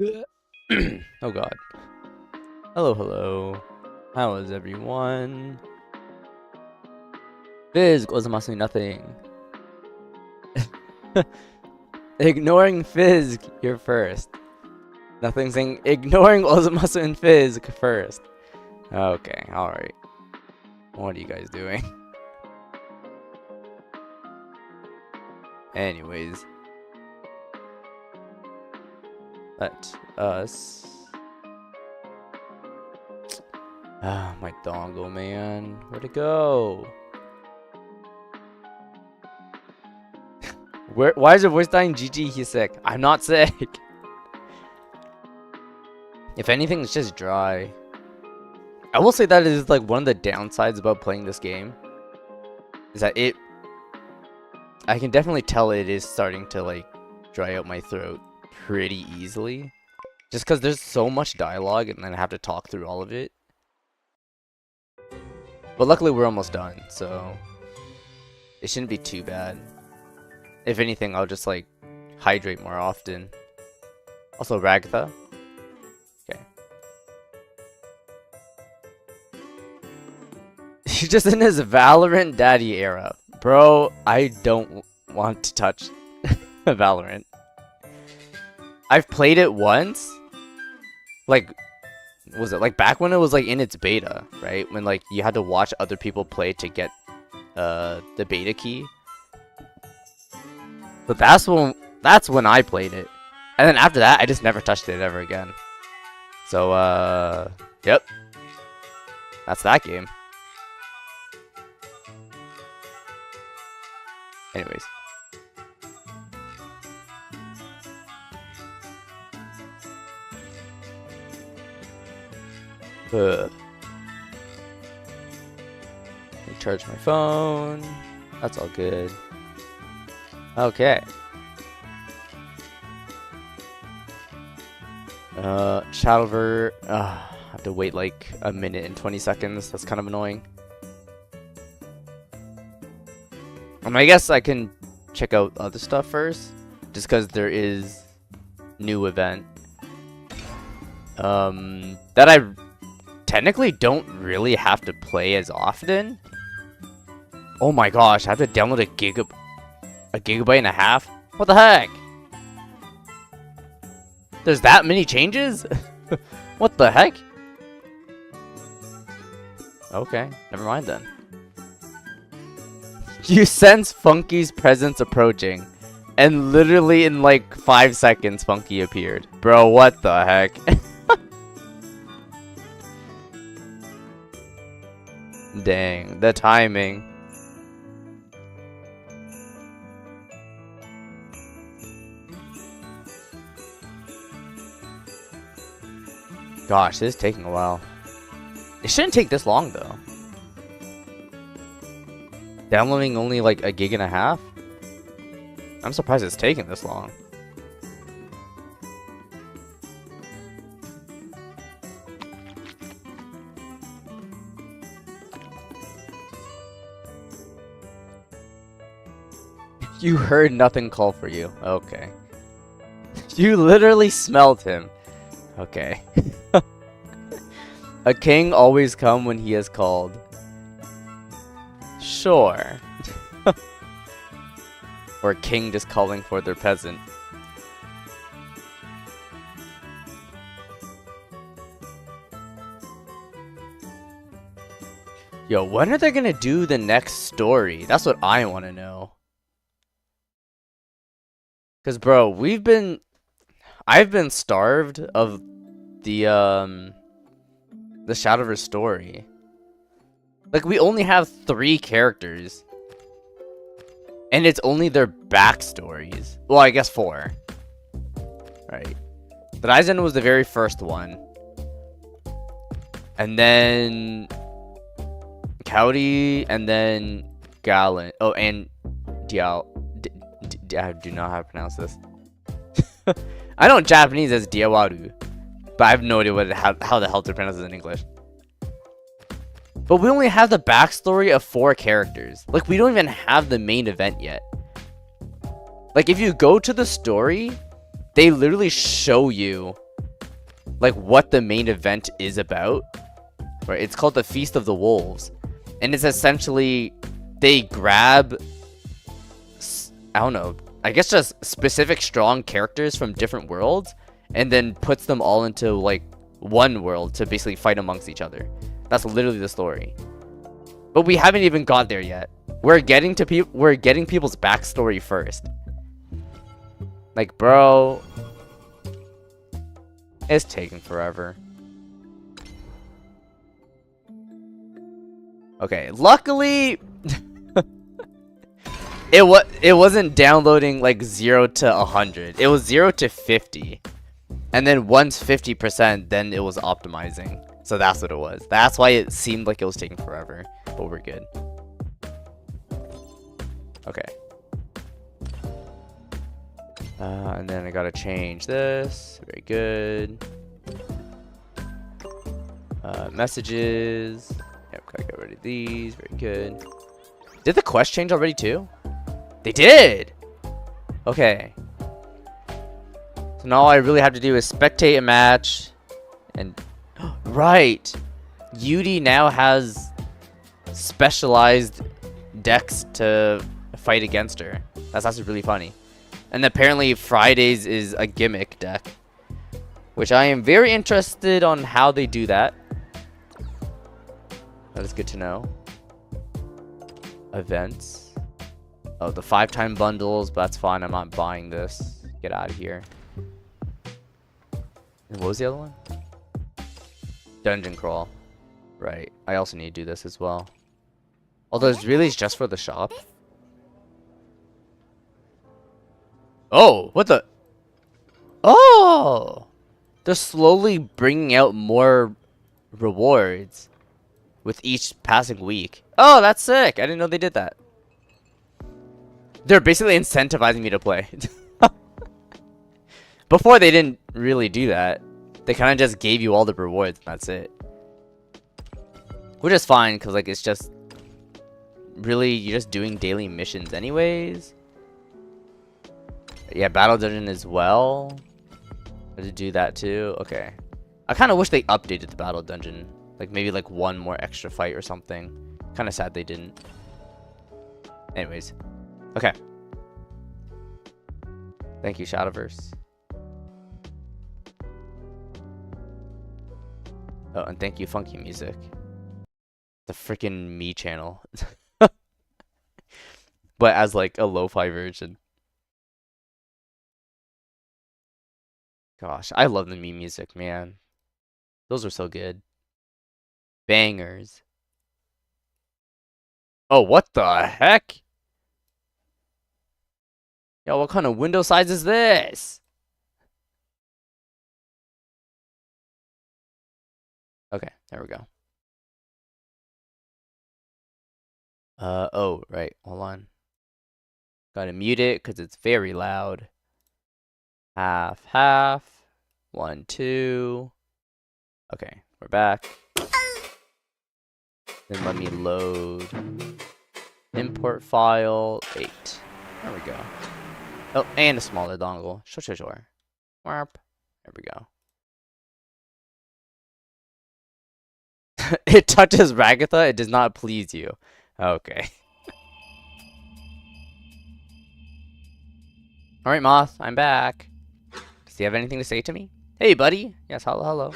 Oh god. Hello, hello. How is everyone? Fizz goes must be nothing. Ignoring Fizz, you're first. Nothing saying ignoring Ozumasu and Fizz first. Okay, alright. What are you guys doing? Anyways. Let us... Ah, my dongle, man. Where'd it go? Why is your voice dying? GG, he's sick. I'm not sick. If anything, it's just dry. I will say that is like one of the downsides about playing this game. Is that I can definitely tell it is starting to like dry out my throat pretty easily. Just because there's so much dialogue and then I have to talk through all of it. But luckily we're almost done, so it shouldn't be too bad. If anything, I'll just like hydrate more often. Also, Ragtha. Okay. He's just in his Valorant daddy era. Bro, I don't want to touch Valorant. I've played it once. Like, was it like back when it was like in its beta, right? When like you had to watch other people play to get the beta key. But that's when I played it. And then after that, I just never touched it ever again. So yep. That's that game. Anyways. Recharge my phone. That's all good. Okay. Shadowver. I have to wait like a minute and 20 seconds. That's kind of annoying. I guess I can check out other stuff first, just because there is new event. That I technically don't really have to play as often. Oh my gosh, I have to download a gigabyte and a half? What the heck? There's that many changes? What the heck? Okay, never mind then. You sense Funky's presence approaching. And literally in like 5 seconds, Funky appeared. Bro, what the heck? Dang, the timing. Gosh, this is taking a while. It shouldn't take this long though. Downloading only like a gig and a half? I'm surprised it's taking this long. You heard nothing call for you. Okay. You literally smelled him. Okay. A king always come when he is called. Sure. Or a king just calling for their peasant. Yo, when are they gonna do the next story? That's what I want to know. Cause bro, I've been starved of the Shadowverse story. Like, we only have 3 characters. And it's only their backstories. Well, I guess 4. Right. The Ryzen was the very first one. And then Cowdy, and then Galen. Oh, and Diao. I do not know how to pronounce this. I know in Japanese as Diawaru, but I have no idea how the hell to pronounce it in English. But we only have the backstory of 4 characters. Like, we don't even have the main event yet. Like, if you go to the story, they literally show you like what the main event is about. Right? It's called the Feast of the Wolves, and it's essentially they grab, I don't know, I guess just specific strong characters from different worlds, and then puts them all into like one world to basically fight amongst each other. That's literally the story. But we haven't even got there yet. We're getting people's backstory first. Like, bro, it's taking forever. Okay, luckily it wasn't downloading like 0 to 100. It was 0 to 50. And then once 50%, then it was optimizing. So that's what it was. That's why it seemed like it was taking forever. But we're good. Okay. And then I gotta change this. Very good. Messages. Yep, gotta get rid of these. Very good. Did the quest change already too? They did! Okay. So now all I really have to do is spectate a match. And... right! Yudi now has specialized decks to fight against her. That's actually really funny. And apparently Fridays is a gimmick deck, which I am very interested on how they do that. That is good to know. Events. Oh, the 5-time bundles, but that's fine. I'm not buying this. Get out of here. And what was the other one? Dungeon crawl. Right. I also need to do this as well. Although it's really just for the shop. Oh, what the? Oh! They're slowly bringing out more rewards with each passing week. Oh, that's sick. I didn't know they did that. They're basically incentivizing me to play. Before, they didn't really do that. They kind of just gave you all the rewards and that's it. Which is fine, because like it's just... really, you're just doing daily missions anyways. Yeah, Battle Dungeon as well. To do that too. Okay. I kind of wish they updated the Battle Dungeon. Like maybe like one more extra fight or something. Kind of sad they didn't. Anyways. Okay. Thank you, Shadowverse. Oh, and thank you, Funky Music. The freaking me channel. But as like a lo-fi version. Gosh, I love the me music, man. Those are so good. Bangers. Oh, what the heck? Yo, what kind of window size is this? Okay, there we go. Oh, right, hold on. Gotta mute it because it's very loud. Half, half. 1, 2. Okay, we're back. Then let me load. Import file 8. There we go. Oh, and a smaller dongle. Sure. Warp. There we go. It touches Ragatha. It does not please you. Okay. Alright, Moth. I'm back. Does he have anything to say to me? Hey, buddy. Yes, hello.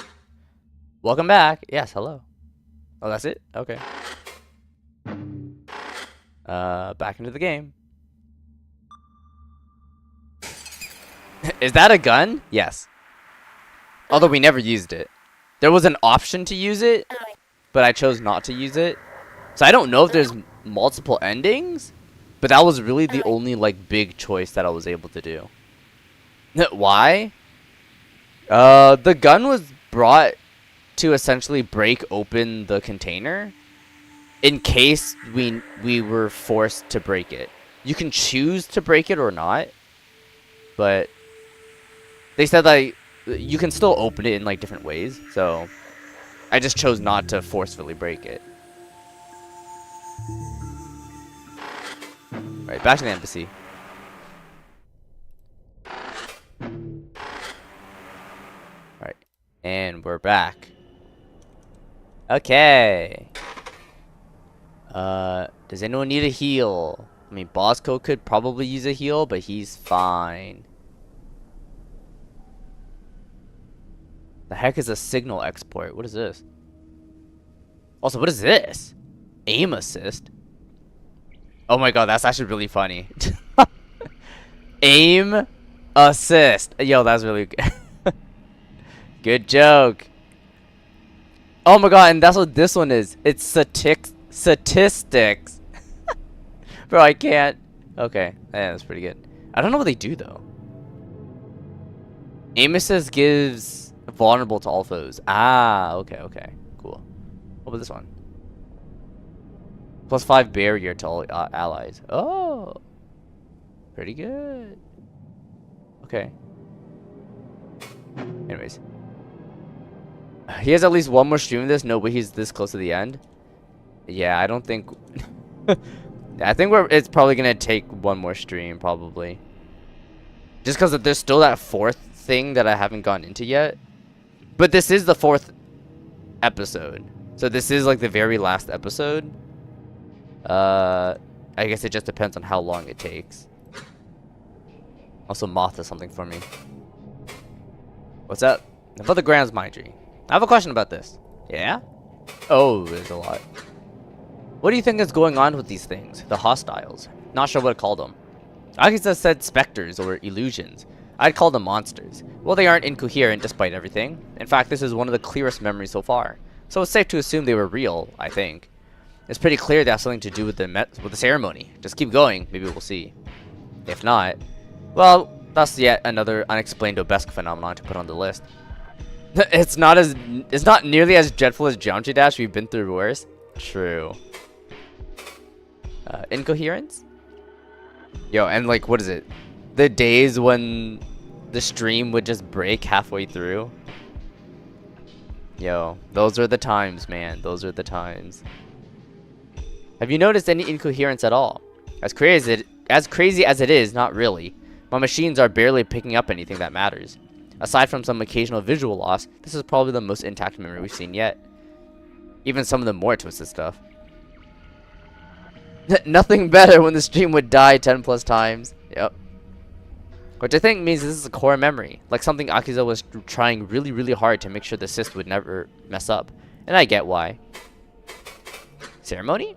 Welcome back. Yes, hello. Oh, that's it? Okay. Back into the game. Is that a gun? Yes. Although we never used it. There was an option to use it, but I chose not to use it. So I don't know if there's multiple endings, but that was really the only like big choice that I was able to do. Why? The gun was brought to essentially break open the container in case we were forced to break it. You can choose to break it or not, but they said that you can still open it in like different ways, so I just chose not to forcefully break it. Alright, back to the embassy. Alright, And we're back. Okay. Does anyone need a heal? I mean, Bosco could probably use a heal, but he's fine. The heck is a signal export? What is this? Also, what is this? Aim assist? Oh my god, that's actually really funny. Aim assist. Yo, that's really good. Good joke. Oh my god, and that's what this one is. It's statistics. Bro, I can't. Okay, yeah, that's pretty good. I don't know what they do though. Aim assist gives vulnerable to all foes. Ah, okay, cool. What about this one? +5 barrier to all allies. Oh, pretty good. Okay. Anyways, he has at least one more stream of this. No way he's this close to the end. Yeah, I don't think. I think it's probably gonna take one more stream, probably. Just because there's still that 4th thing that I haven't gotten into yet. But this is the 4th episode, so this is like the very last episode. I guess it just depends on how long it takes. Also, Moth does something for me. What's up? About the Grand's Mind Tree. I have a question about this. Yeah? Oh, there's a lot. What do you think is going on with these things? The hostiles. Not sure what to call them. Akisa said specters or illusions. I'd call them monsters. Well, they aren't incoherent despite everything. In fact, this is one of the clearest memories so far. So it's safe to assume they were real, I think. It's pretty clear they have something to do with the ceremony. Just keep going, maybe we'll see. If not, well, that's yet another unexplained obesque phenomenon to put on the list. It's not nearly as dreadful as Geometry Dash. We've been through worse. True. Incoherence? Yo, and like, what is it? The days when the stream would just break halfway through. Yo, those are the times, man. Those are the times. Have you noticed any incoherence at all? As crazy as it is, not really. My machines are barely picking up anything that matters. Aside from some occasional visual loss, this is probably the most intact memory we've seen yet. Even some of the more twisted stuff. Nothing better when the stream would die 10+ times. Yep. Which I think means this is a core memory. Like something Akiza was trying really hard to make sure the assist would never mess up. And I get why. Ceremony?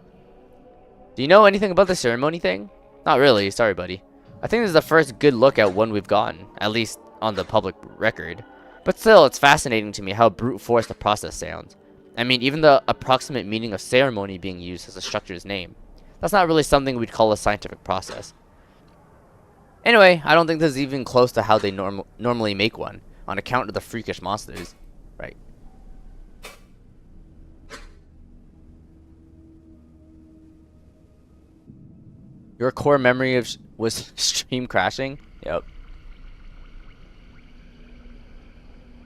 Do you know anything about the ceremony thing? Not really, sorry buddy. I think this is the first good look at one we've gotten. At least on the public record. But still, it's fascinating to me how brute force the process sounds. I mean, even the approximate meaning of ceremony being used as a structure's name. That's not really something we'd call a scientific process. Anyway, I don't think this is even close to how they normally make one, on account of the freakish monsters. Right. Your core memory was stream crashing? Yep.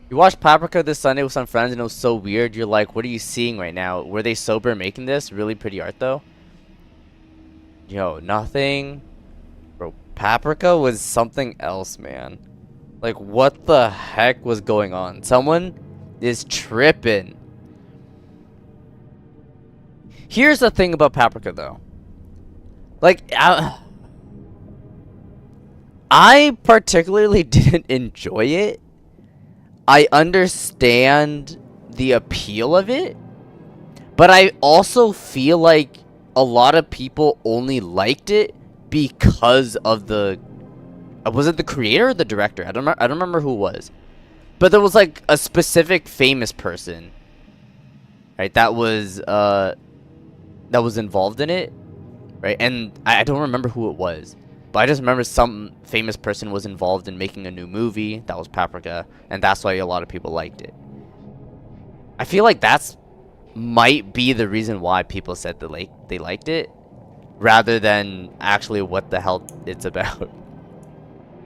You watched Paprika this Sunday with some friends and it was so weird. You're like, what are you seeing right now? Were they sober making this? Really pretty art though? Yo, nothing. Bro, Paprika was something else, man. Like, what the heck was going on? Someone is tripping. Here's the thing about Paprika though. Like, I particularly didn't enjoy it. I understand the appeal of it, but I also feel like a lot of people only liked it because of the... was it the creator or the director? I don't remember who it was. But there was like a specific famous person, right, that was involved in it, right? And I don't remember who it was. But I just remember some famous person was involved in making a new movie. That was Paprika. And that's why a lot of people liked it. I feel like that's might be the reason why people said they liked it. Rather than actually what the hell it's about.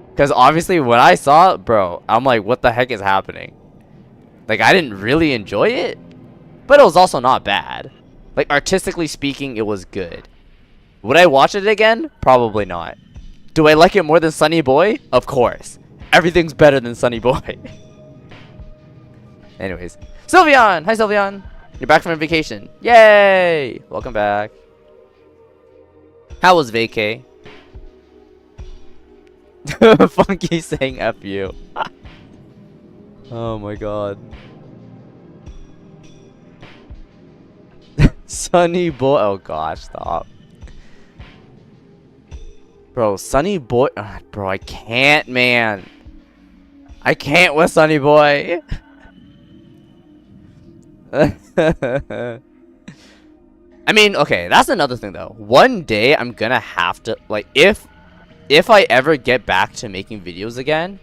Because obviously when I saw it, bro, I'm like, what the heck is happening? Like, I didn't really enjoy it. But it was also not bad. Like, artistically speaking, it was good. Would I watch it again? Probably not. Do I like it more than Sunny Boy? Of course. Everything's better than Sunny Boy. Anyways, Sylveon! Hi, Sylveon! You're back from vacation. Yay! Welcome back. How was vacay? Funky saying F you. Oh my god. Sunny boy. Oh gosh, stop. Bro, Sunny boy. Bro, I can't, man. I can't with Sunny boy. I mean, okay, that's another thing though. One day I'm gonna have to, like, if I ever get back to making videos again,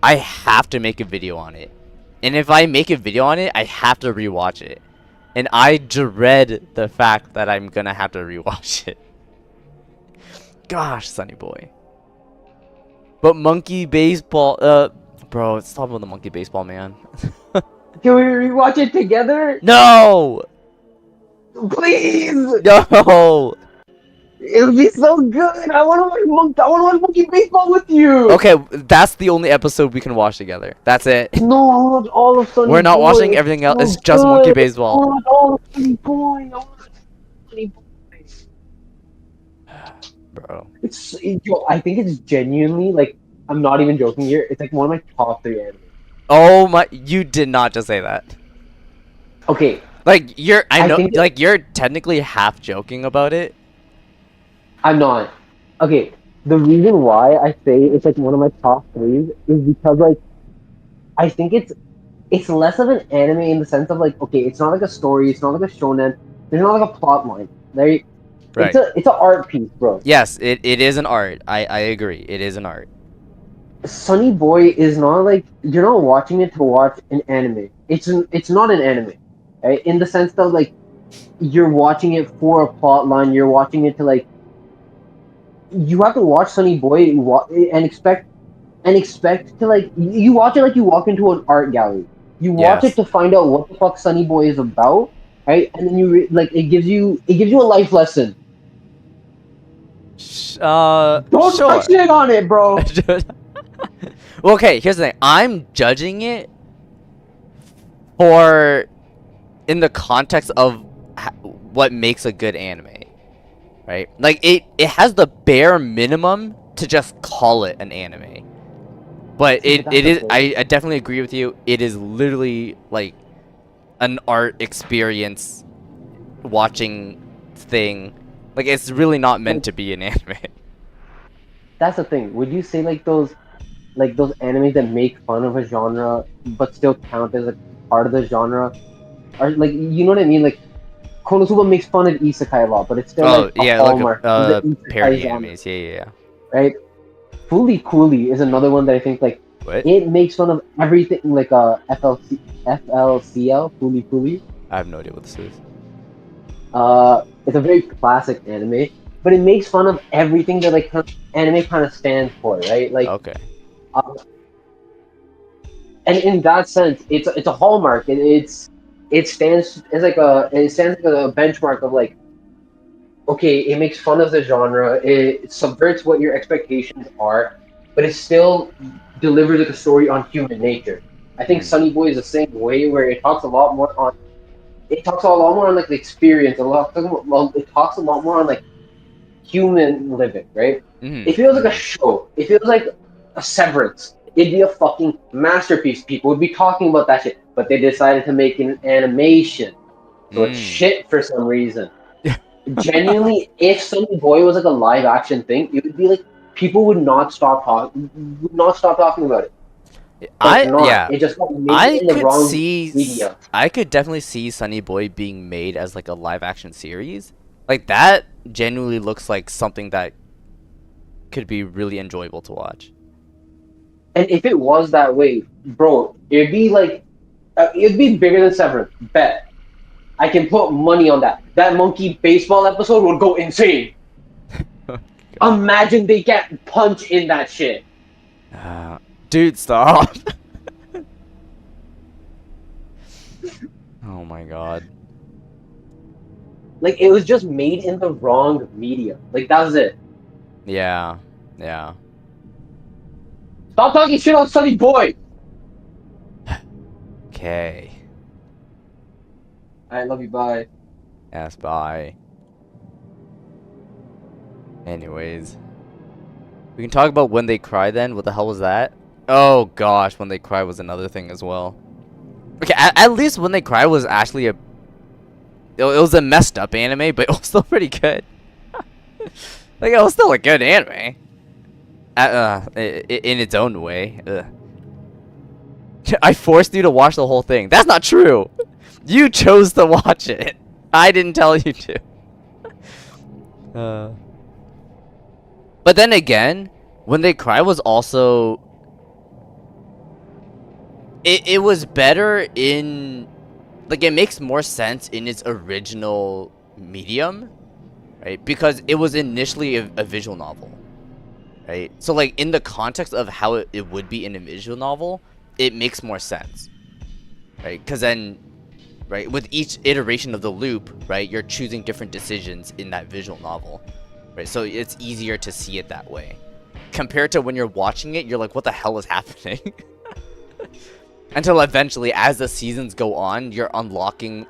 I have to make a video on it. And if I make a video on it, I have to rewatch it. And I dread the fact that I'm gonna have to rewatch it. Gosh, Sunny boy. But monkey baseball, bro, stop with the monkey baseball, man. Can we rewatch it together? No! Please! No! It would be so good! I want to watch monkey baseball with you! Okay, that's the only episode we can watch together. That's it. No, I want to watch all of Sunny We're not Boy. watching everything else. It's just monkey baseball. I want to watch all of Sunny Boy. I want to watch Sunny Boy. Bro. Yo, I think it's genuinely, like, I'm not even joking here, it's like one of my top 3 anime. Oh my, you did not just say that. Okay. Like, you're You're technically half joking about it. I'm not. Okay, the reason why I say it's like one of my top 3 is because, like, I think it's less of an anime in the sense of, like, okay, it's not like a story, it's not like a shonen, there's not like a plot line. Right? Right. It's an art piece, bro. Yes, it is an art. I agree. It is an art. Sunny Boy is not like, you're not watching it to watch an anime. It's not an anime, right? In the sense that, like, you're watching it for a plot line. You're watching it to, like, you have to watch Sunny Boy and expect to, like, you watch it like you walk into an art gallery. You watch it to find out what the fuck Sunny Boy is about, right? And then it gives you a life lesson. Don't touch it on it, bro. Well, okay, here's the thing. I'm judging it for in the context of what makes a good anime, right? Like, it has the bare minimum to just call it an anime. But it is, I definitely agree with you. It is literally like an art experience watching thing. Like, it's really not meant to be an anime. That's the thing. Would you say like those animes that make fun of a genre but still count as a part of the genre, are, like, you know what I mean? Like, Konosuba makes fun of isekai a lot, but it's still like a hallmark of the parody genre, animes. Yeah. right? Fooly Cooly is another one that I think, like, What? it makes fun of everything, like FLCL, Fooly Cooly. I have no idea what this is. It's a very classic anime, but it makes fun of everything that, like, anime kind of stands for, right? Like, Okay. And in that sense, it's a hallmark. It stands as like a benchmark of, like, okay, it makes fun of the genre, it subverts what your expectations are, but it still delivers like a story on human nature. I think Sunny Boy is the same way, where it talks a lot more on like the experience, it talks a lot more on, like, human living, right? Mm-hmm. It feels like a show. It feels like a Severance. It'd be a fucking masterpiece. People would be talking about that shit, but they decided to make an animation, so it's shit for some reason. Genuinely, if Sunny Boy was like a live action thing, it would be like people would not stop talking about it. It just got made in the wrong media. I could definitely see Sunny Boy being made as like a live action series. Like, that genuinely looks like something that could be really enjoyable to watch. And if it was that way, bro, it'd be like, it'd be bigger than Severance. Bet. I can put money on that. That monkey baseball episode would go insane. Imagine they get punch in that shit. Dude, stop. Oh my god. Like, it was just made in the wrong media. Like, that was it. Yeah. Stop talking shit on Sunny Boy! Okay. I love you. Bye. Yes, bye. Anyways. We can talk about When They Cry then. What the hell was that? Oh gosh, When They Cry was another thing as well. Okay, at least When They Cry was actually a... It was a messed up anime, but it was still pretty good. Like, it was still a good anime. In its own way. Ugh. I forced you to watch the whole thing. That's not true. You chose to watch it. I didn't tell you to. But then again, When They Cry was also... It was better in... Like, it makes more sense in its original medium, right? Because it was initially a visual novel, right? So, like, in the context of how it would be in a visual novel, it makes more sense, right? Because then, right, with each iteration of the loop, right, you're choosing different decisions in that visual novel, right? So it's easier to see it that way. Compared to when you're watching it, you're like, what the hell is happening? Until eventually, as the seasons go on, you're unlocking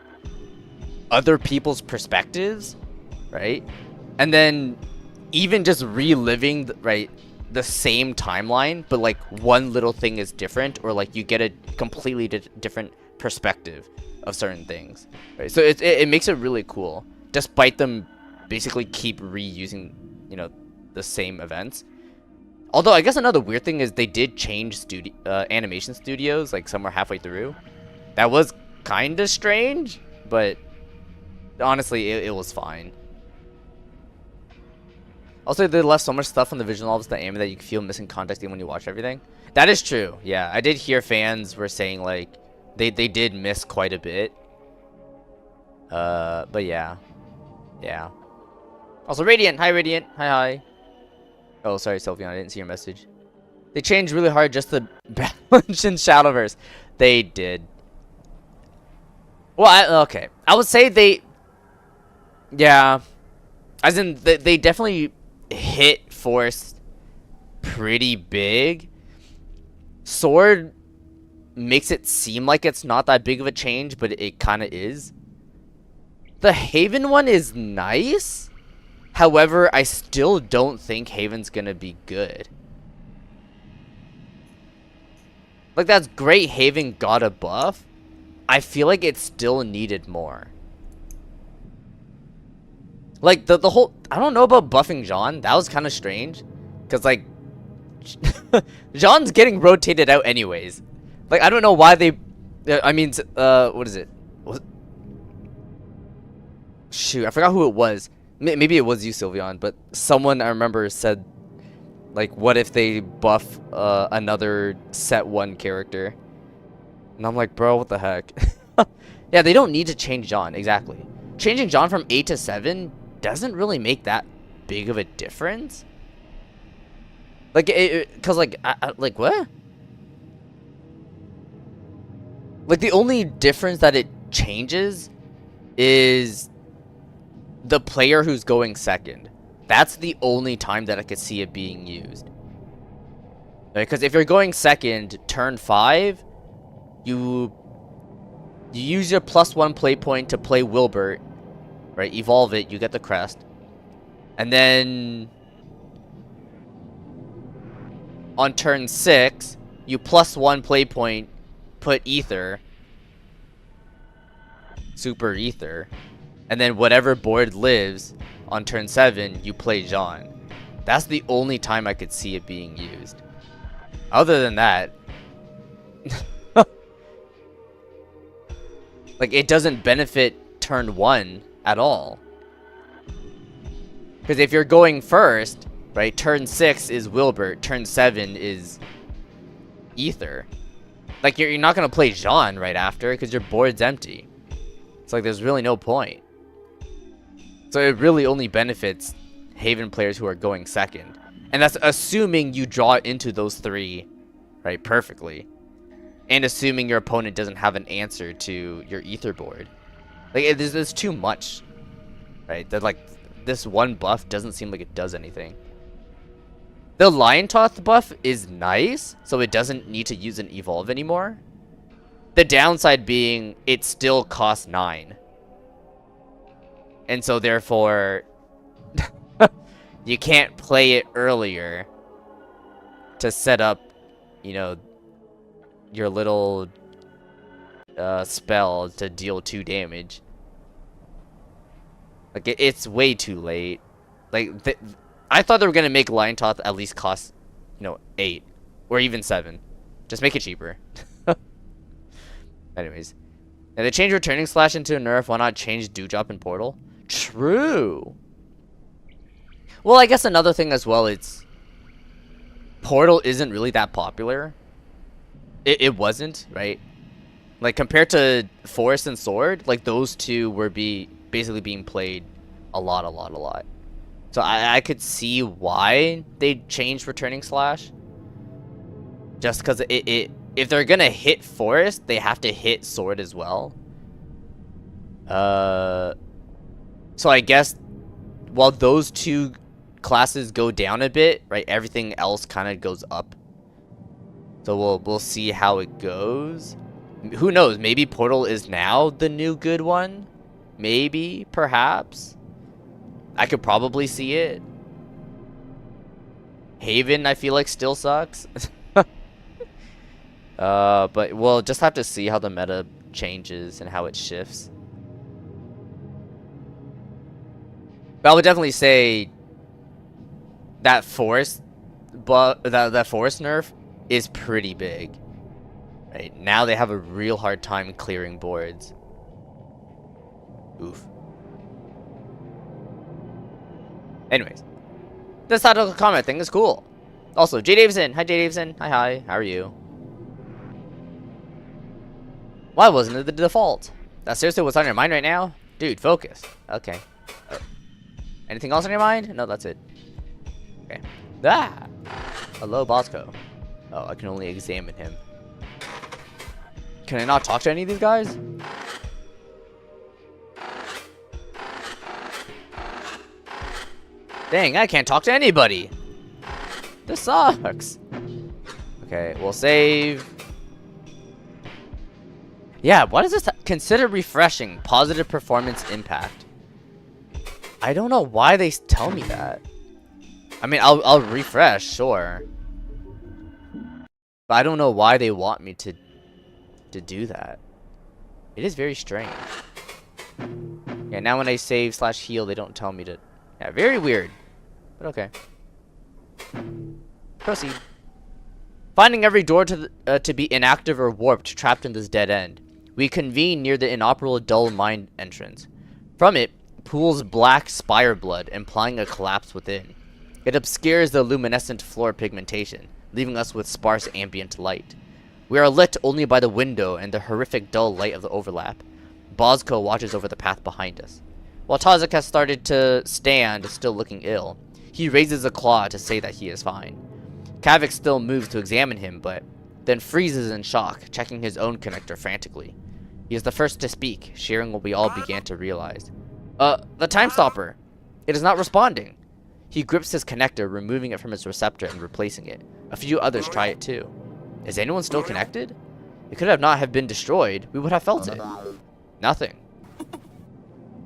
other people's perspectives, right? And then even just reliving, right, the same timeline, but like one little thing is different, or like you get a completely different perspective of certain things, right? So it makes it really cool, despite them basically keep reusing, you know, the same events. Although I guess another weird thing is they did change animation studios like somewhere halfway through. That was kind of strange, but honestly, it was fine. Also, they left so much stuff on the visual novels, the anime, that you feel missing context even when you watch everything. That is true. Yeah, I did hear fans were saying like they did miss quite a bit. But yeah, yeah. Also, Radiant. Hi, Radiant. Hi. Oh, sorry, Sylvian. I didn't see your message. They changed really hard just to balance in Shadowverse. They did. Well, okay. I would say they... Yeah. As in, they definitely hit Force pretty big. Sword makes it seem like it's not that big of a change, but it kind of is. The Haven one is nice. However, I still don't think Haven's gonna be good. Like, that's great Haven got a buff. I feel like it still needed more. Like, the whole... I don't know about buffing Jean. That was kind of strange. Because, like... Jean's getting rotated out anyways. Like, I don't know why they... I mean, what is it? Shoot, I forgot who it was. Maybe it was you, Sylvian, but someone I remember said, like, what if they buff another set 1 character? And I'm like, bro, what the heck? Yeah, they don't need to change John, exactly. Changing John from 8 to 7 doesn't really make that big of a difference. Like, because, like, like, what? Like, the only difference that it changes is... the player who's going second. That's the only time that I could see it being used. Because if you're going second, turn 5, you use your +1 play point to play Wilbert, right? Evolve it, you get the crest. And then on turn 6, you +1 play point, put Ether, Super Ether. And then whatever board lives on turn 7, you play Jean. That's the only time I could see it being used. Other than that, like, it doesn't benefit turn 1 at all. Because if you're going first, right, turn 6 is Wilbert, turn 7 is Ether. Like, you're not going to play Jean right after because your board's empty. It's like, there's really no point. So it really only benefits Haven players who are going second. And that's assuming you draw into those 3, right, perfectly. And assuming your opponent doesn't have an answer to your Ether board. Like, there's too much, right? That, like, this one buff doesn't seem like it does anything. The Lion Toth buff is nice, so it doesn't need to use an Evolve anymore. The downside being it still costs 9. And so therefore you can't play it earlier to set up, you know, your little spell to deal 2 damage. Like it's way too late. Like I thought they were gonna make Lion Toth at least cost, you know, 8 or even 7. Just make it cheaper. Anyways, and they changed Returning Slash into a nerf. Why not change Dewdrop and Portal? True. Well, I guess another thing as well, it's Portal isn't really that popular. It wasn't, right? Like compared to Forest and Sword, like those two were basically being played a lot. So I could see why they changed Returning Slash. Just because if they're gonna hit Forest, they have to hit Sword as well. So I guess while those two classes go down a bit, right, everything else kind of goes up. So we'll see how it goes. Who knows? Maybe Portal is now the new good one. Maybe, perhaps. I could probably see it. Haven, I feel like, still sucks. But we'll just have to see how the meta changes and how it shifts. But I would definitely say that Forest, that Forest nerf is pretty big. Right now they have a real hard time clearing boards. Oof. Anyways, this title comment thing is cool. Also, J Davison. Hi, J Davison. Hi. How are you? Why wasn't it the default? That's seriously what's on your mind right now? Dude, focus. Okay. Anything else on your mind? No, that's it. Okay. Ah! Hello, Bosco. Oh, I can only examine him. Can I not talk to any of these guys? Dang, I can't talk to anybody. This sucks. Okay, we'll save. Yeah, what is this? Consider refreshing. Positive performance impact. I don't know why they tell me that. I mean, I'll refresh, sure. But I don't know why they want me to do that. It is very strange. Yeah, now when I save / heal, they don't tell me to. Yeah, very weird. But okay. Proceed. Finding every door to be inactive or warped, trapped in this dead end. We convene near the inoperable dull mine entrance. From it pools black spire blood, implying a collapse within. It obscures the luminescent floor pigmentation, leaving us with sparse ambient light. We are lit only by the window and the horrific dull light of the overlap. Bosco watches over the path behind us. While Tazik has started to stand, still looking ill, he raises a claw to say that he is fine. Kavik still moves to examine him, but then freezes in shock, checking his own connector frantically. He is the first to speak, sharing what we all began to realize. The time stopper! It is not responding! He grips his connector, removing it from its receptor and replacing it. A few others try it too. Is anyone still connected? It could have not have been destroyed. We would have felt it. Nothing.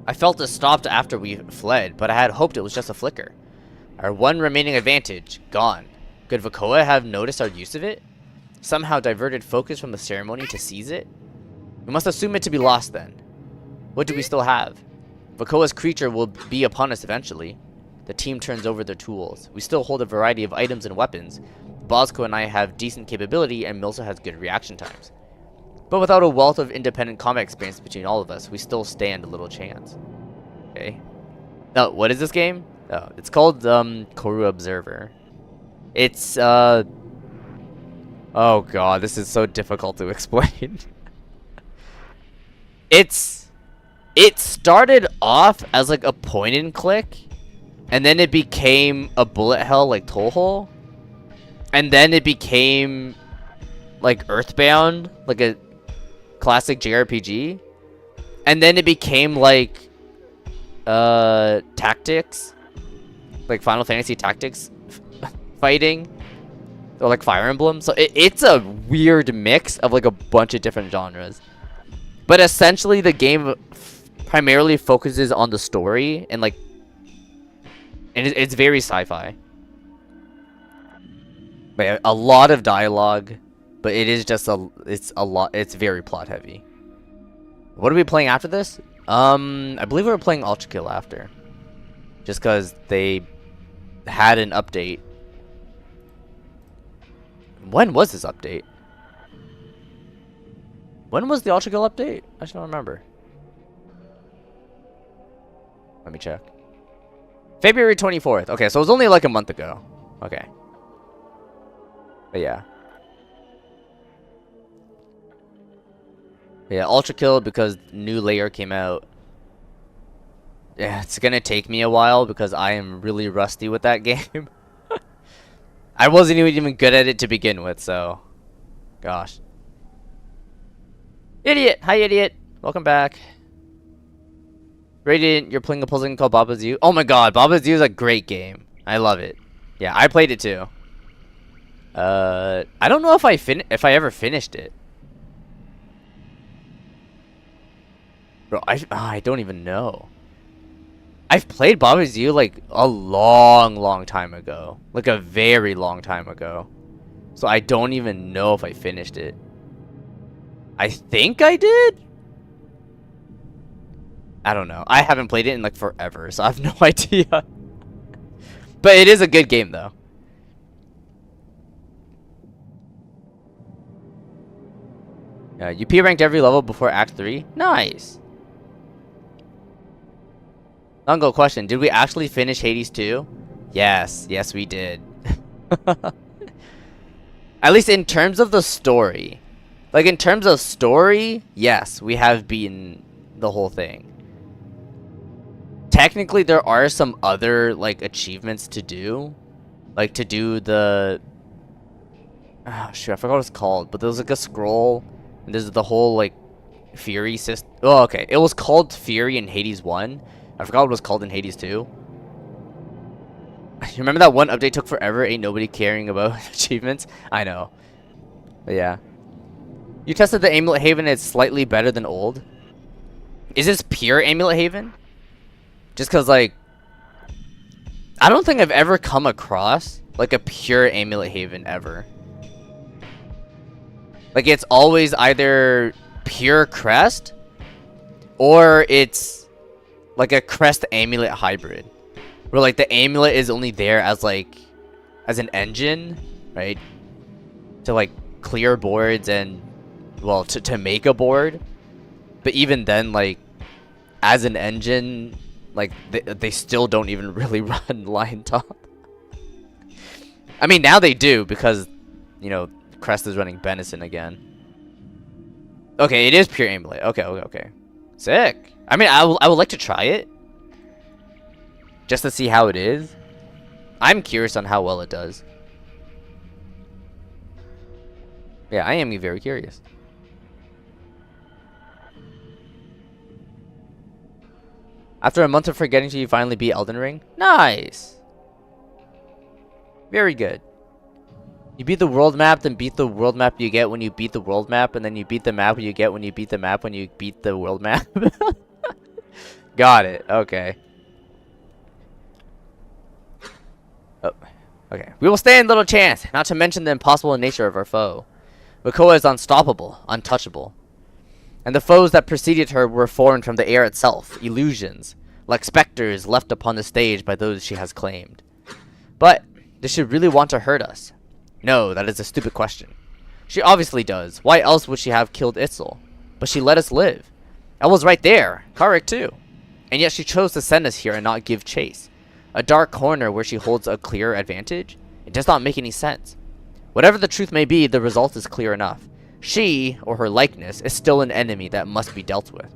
I felt it stopped after we fled, but I had hoped it was just a flicker. Our one remaining advantage, gone. Could Vakoa have noticed our use of it? Somehow diverted focus from the ceremony to seize it? We must assume it to be lost then. What do we still have? Vakoa's creature will be upon us eventually. The team turns over their tools. We still hold a variety of items and weapons. Bosco and I have decent capability, and Milsa has good reaction times. But without a wealth of independent combat experience between all of us, we still stand a little chance. Okay. Now, what is this game? Oh, it's called corru.observer. It's oh god, this is so difficult to explain. It started off as like a point and click, and then it became a bullet hell like Toll, and then it became like Earthbound, like a classic JRPG, and then it became like tactics, like Final Fantasy Tactics fighting. or like Fire Emblem. So it's a weird mix of like a bunch of different genres. But essentially, the game primarily focuses on the story and like, and it's very sci-fi. But yeah, a lot of dialogue, but it is just it's very plot heavy. What are we playing after this? I believe we were playing Ultra Kill after. Just because they had an update. When was this update? When was the Ultra Kill update? I just don't remember. Let me check. February 24th. Okay, so it was only like a month ago. Okay. But yeah. Yeah, Ultra Kill because new layer came out. Yeah, it's gonna take me a while because I am really rusty with that game. I wasn't even good at it to begin with, so gosh. Idiot! Hi, idiot! Welcome back. Radiant, you're playing a puzzle game called Baba's You. Oh my god, Baba's You is a great game. I love it. Yeah, I played it too. I don't know if I ever finished it. Bro, I don't even know. I've played Baba's You like a long time ago. Like a very long time ago. So I don't even know if I finished it. I think I did? I don't know. I haven't played it in like forever, so I have no idea. But it is a good game though. Yeah, you P ranked every level before Act 3? Nice! Dango, question. Did we actually finish Hades 2? Yes. Yes, we did. At least in terms of the story. Like, in terms of story, yes, we have beaten the whole thing. Technically, there are some other, like, achievements to do. Like, to do the... Oh, shoot, I forgot what it's called. But there's, like, a scroll. And there's the whole, like, Fury system. Oh, okay. It was called Fury in Hades 1. I forgot what it was called in Hades 2. You remember that one update took forever? Ain't nobody caring about achievements? I know. But yeah. You tested the Amulet Haven, it's slightly better than old. Is this pure Amulet Haven? Just because, like... I don't think I've ever come across, like, a pure Amulet Haven ever. Like, it's always either pure Crest, or it's... like a Crest Amulet hybrid. Where like the amulet is only there as like as an engine, right? To like clear boards and well to make a board. But even then, like as an engine, like they still don't even really run line top. I mean now they do because you know Crest is running Benison again. Okay, it is pure amulet. Okay. Sick. I mean, I would like to try it. Just to see how it is. I'm curious on how well it does. Yeah, I am very curious. After a month of forgetting to you finally beat Elden Ring? Nice! Very good. You beat the world map, then beat the world map you get when you beat the world map, and then you beat the map you get when you beat the map when you beat the world map. Got it. Okay. Oh, okay. We will stand little chance, not to mention the impossible nature of our foe. Makoa is unstoppable, untouchable. And the foes that preceded her were formed from the air itself, illusions, like specters left upon the stage by those she has claimed. But, does she really want to hurt us? No, that is a stupid question. She obviously does. Why else would she have killed Itzel? But she let us live. I was right there. Karik too. And yet she chose to send us here and not give chase. A dark corner where she holds a clear advantage? It does not make any sense. Whatever the truth may be, the result is clear enough. She, or her likeness, is still an enemy that must be dealt with.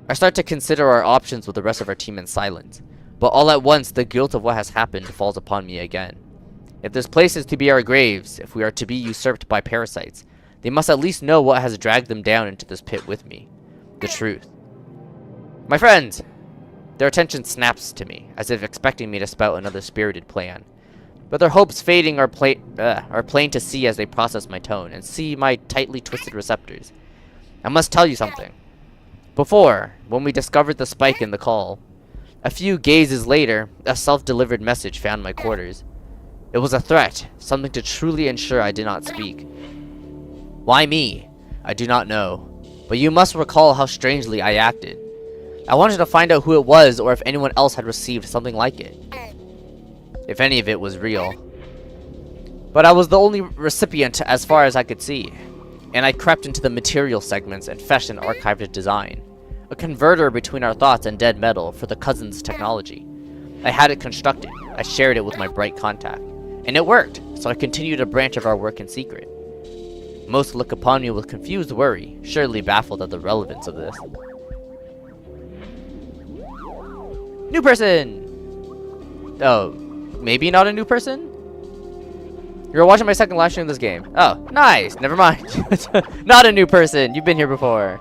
I start to consider our options with the rest of our team in silence. But all at once, the guilt of what has happened falls upon me again. If this place is to be our graves, if we are to be usurped by parasites, they must at least know what has dragged them down into this pit with me. The truth. My friends! Their attention snaps to me, as if expecting me to spout another spirited plan. but their hopes fading are plain to see as they process my tone and see my tightly twisted receptors. I must tell you something. Before, when we discovered the spike in the call, a few gazes later, a self-delivered message found my quarters. It was a threat, something to truly ensure I did not speak. Why me? I do not know, but you must recall how strangely I acted. I wanted to find out who it was or if anyone else had received something like it. If any of it was real. But I was the only recipient as far as I could see, and I crept into the material segments and fetched an archived design. A converter between our thoughts and dead metal for the cousin's technology. I had it constructed. I shared it with my bright contact. And it worked, so I continued a branch of our work in secret. Most look upon me with confused worry, surely baffled at the relevance of this. New person! Oh, maybe not a new person? You're watching my second live stream of this game. Oh, nice! Never mind. Not a new person, you've been here before.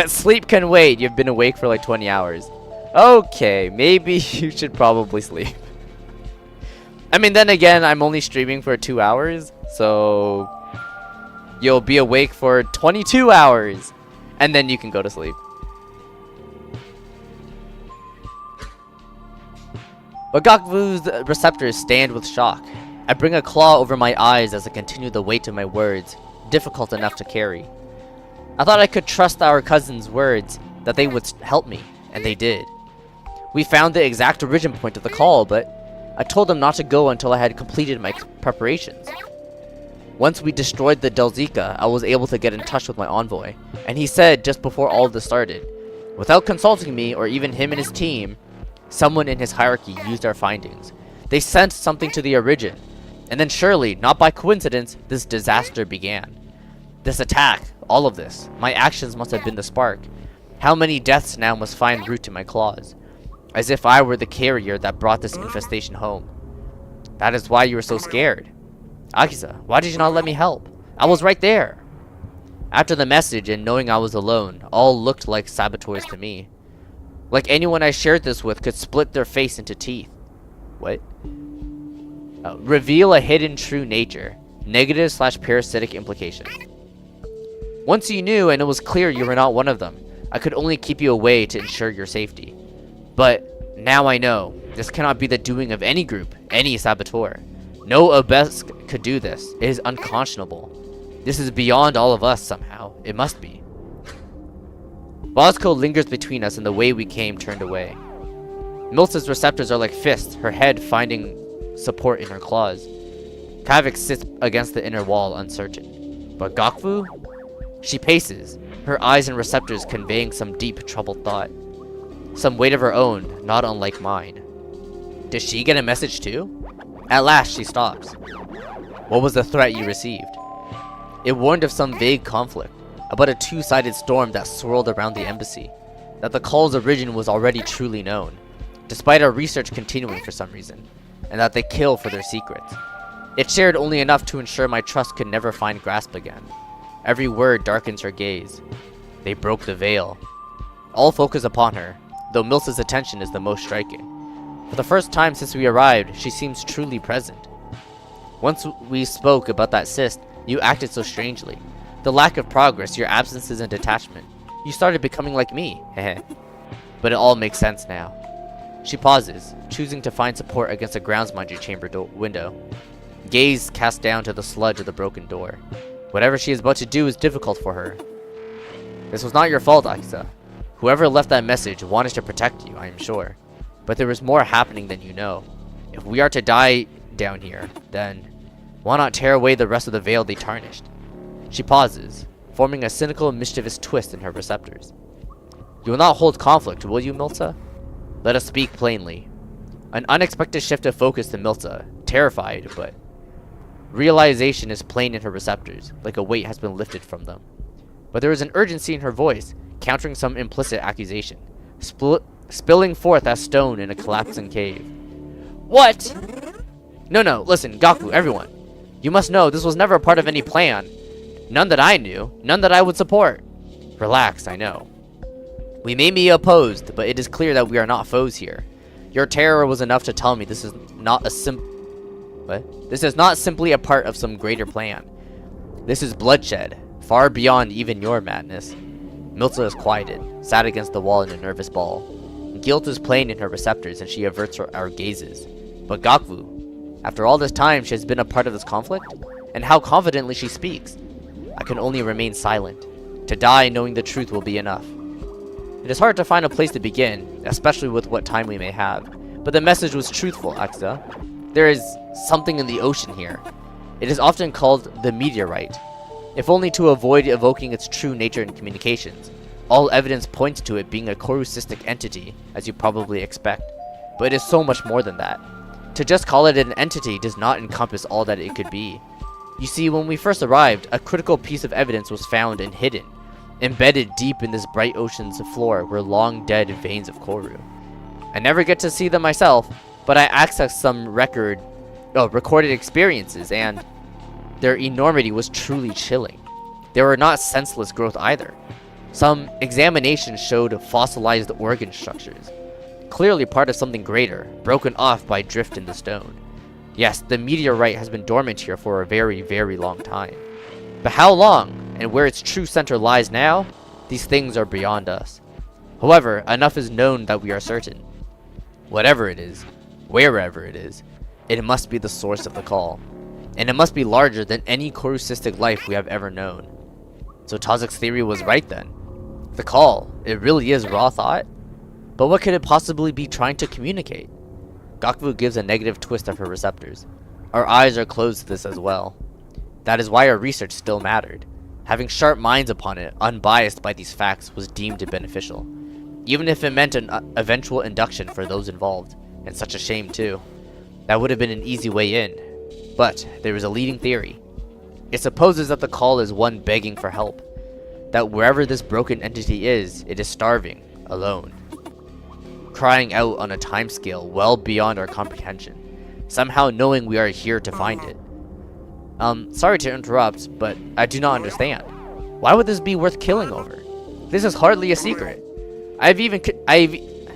Sleep can wait, you've been awake for like 20 hours. Okay, maybe you should probably sleep. I mean, then again, I'm only streaming for 2 hours, so you'll be awake for 22 hours, and then you can go to sleep. But Gakvu's receptors stand with shock. I bring a claw over my eyes as I continue the weight of my words, difficult enough to carry. I thought I could trust our cousin's words, that they would help me, and they did. We found the exact origin point of the call, but I told them not to go until I had completed my preparations. Once we destroyed the Delzika, I was able to get in touch with my envoy, and he said just before all of this started, without consulting me or even him and his team, someone in his hierarchy used our findings. They sent something to the origin, and then surely, not by coincidence, this disaster began. This attack, all of this, my actions must have been the spark. How many deaths now must find root in my claws? As if I were the carrier that brought this infestation home. That is why you were so scared. Akiza, why did you not let me help? I was right there. After the message and knowing I was alone, all looked like saboteurs to me. Like anyone I shared this with could split their face into teeth. What? Reveal a hidden true nature. Negative/parasitic implication. Once you knew and it was clear you were not one of them, I could only keep you away to ensure your safety. But now I know, this cannot be the doing of any group, any saboteur. No Obesk could do this. It is unconscionable. This is beyond all of us somehow. It must be. Bosco lingers between us and the way we came turned away. Milsa's receptors are like fists, her head finding support in her claws. Kavik sits against the inner wall, uncertain. But Gakvu? She paces, her eyes and receptors conveying some deep, troubled thought. Some weight of her own, not unlike mine. Did she get a message too? At last, she stops. What was the threat you received? It warned of some vague conflict, about a two-sided storm that swirled around the embassy. That the call's origin was already truly known, despite our research continuing for some reason, and that they kill for their secrets. It shared only enough to ensure my trust could never find grasp again. Every word darkens her gaze. They broke the veil. All focus upon her, though Milsa's attention is the most striking. For the first time since we arrived, she seems truly present. Once we spoke about that cyst, you acted so strangely. The lack of progress, your absences and detachment. You started becoming like me, heh. But it all makes sense now. She pauses, choosing to find support against a groundsminder chamber window. Gaze cast down to the sludge of the broken door. Whatever she is about to do is difficult for her. This was not your fault, Akiza. Whoever left that message wanted to protect you, I am sure. But there is more happening than you know. If we are to die down here, then why not tear away the rest of the veil they tarnished? She pauses, forming a cynical, mischievous twist in her receptors. You will not hold conflict, will you, Milsa? Let us speak plainly. An unexpected shift of focus to Milsa, terrified, but realization is plain in her receptors, like a weight has been lifted from them. But there is an urgency in her voice, countering some implicit accusation, spilling forth as stone in a collapsing cave. What? No, listen, Gaku, everyone. You must know this was never a part of any plan. None that I knew, none that I would support. Relax, I know. We may be opposed, but it is clear that we are not foes here. Your terror was enough to tell me this is not a What? This is not simply a part of some greater plan. This is bloodshed, far beyond even your madness. Milza is quieted, sat against the wall in a nervous ball. Guilt is playing in her receptors and she averts our gazes. But Gakvu, after all this time she has been a part of this conflict, and how confidently she speaks. I can only remain silent. To die knowing the truth will be enough. It is hard to find a place to begin, especially with what time we may have. But the message was truthful, Aksa. There is something in the ocean here. It is often called the meteorite, if only to avoid evoking its true nature in communications. All evidence points to it being a corru entity, as you probably expect. But it is so much more than that. To just call it an entity does not encompass all that it could be. You see, when we first arrived, a critical piece of evidence was found and hidden. Embedded deep in this bright ocean's floor were long dead veins of corru. I never get to see them myself, but I accessed some recorded experiences, and their enormity was truly chilling. They were not senseless growth either. Some examinations showed fossilized organ structures, clearly part of something greater, broken off by drift in the stone. Yes, the meteorite has been dormant here for a very, very long time. But how long, and where its true center lies now, these things are beyond us. However, enough is known that we are certain. Whatever it is, wherever it is, it must be the source of the call. And it must be larger than any corru life we have ever known. So Tazik's theory was right then. The call, it really is raw thought? But what could it possibly be trying to communicate? Gakvu gives a negative twist of her receptors. Our eyes are closed to this as well. That is why our research still mattered. Having sharp minds upon it, unbiased by these facts, was deemed beneficial. Even if it meant an eventual induction for those involved. And such a shame too. That would have been an easy way in. But there is a leading theory. It supposes that the call is one begging for help. That wherever this broken entity is, it is starving, alone. Crying out on a timescale well beyond our comprehension. Somehow knowing we are here to find it. Sorry to interrupt, but I do not understand. Why would this be worth killing over? This is hardly a secret. I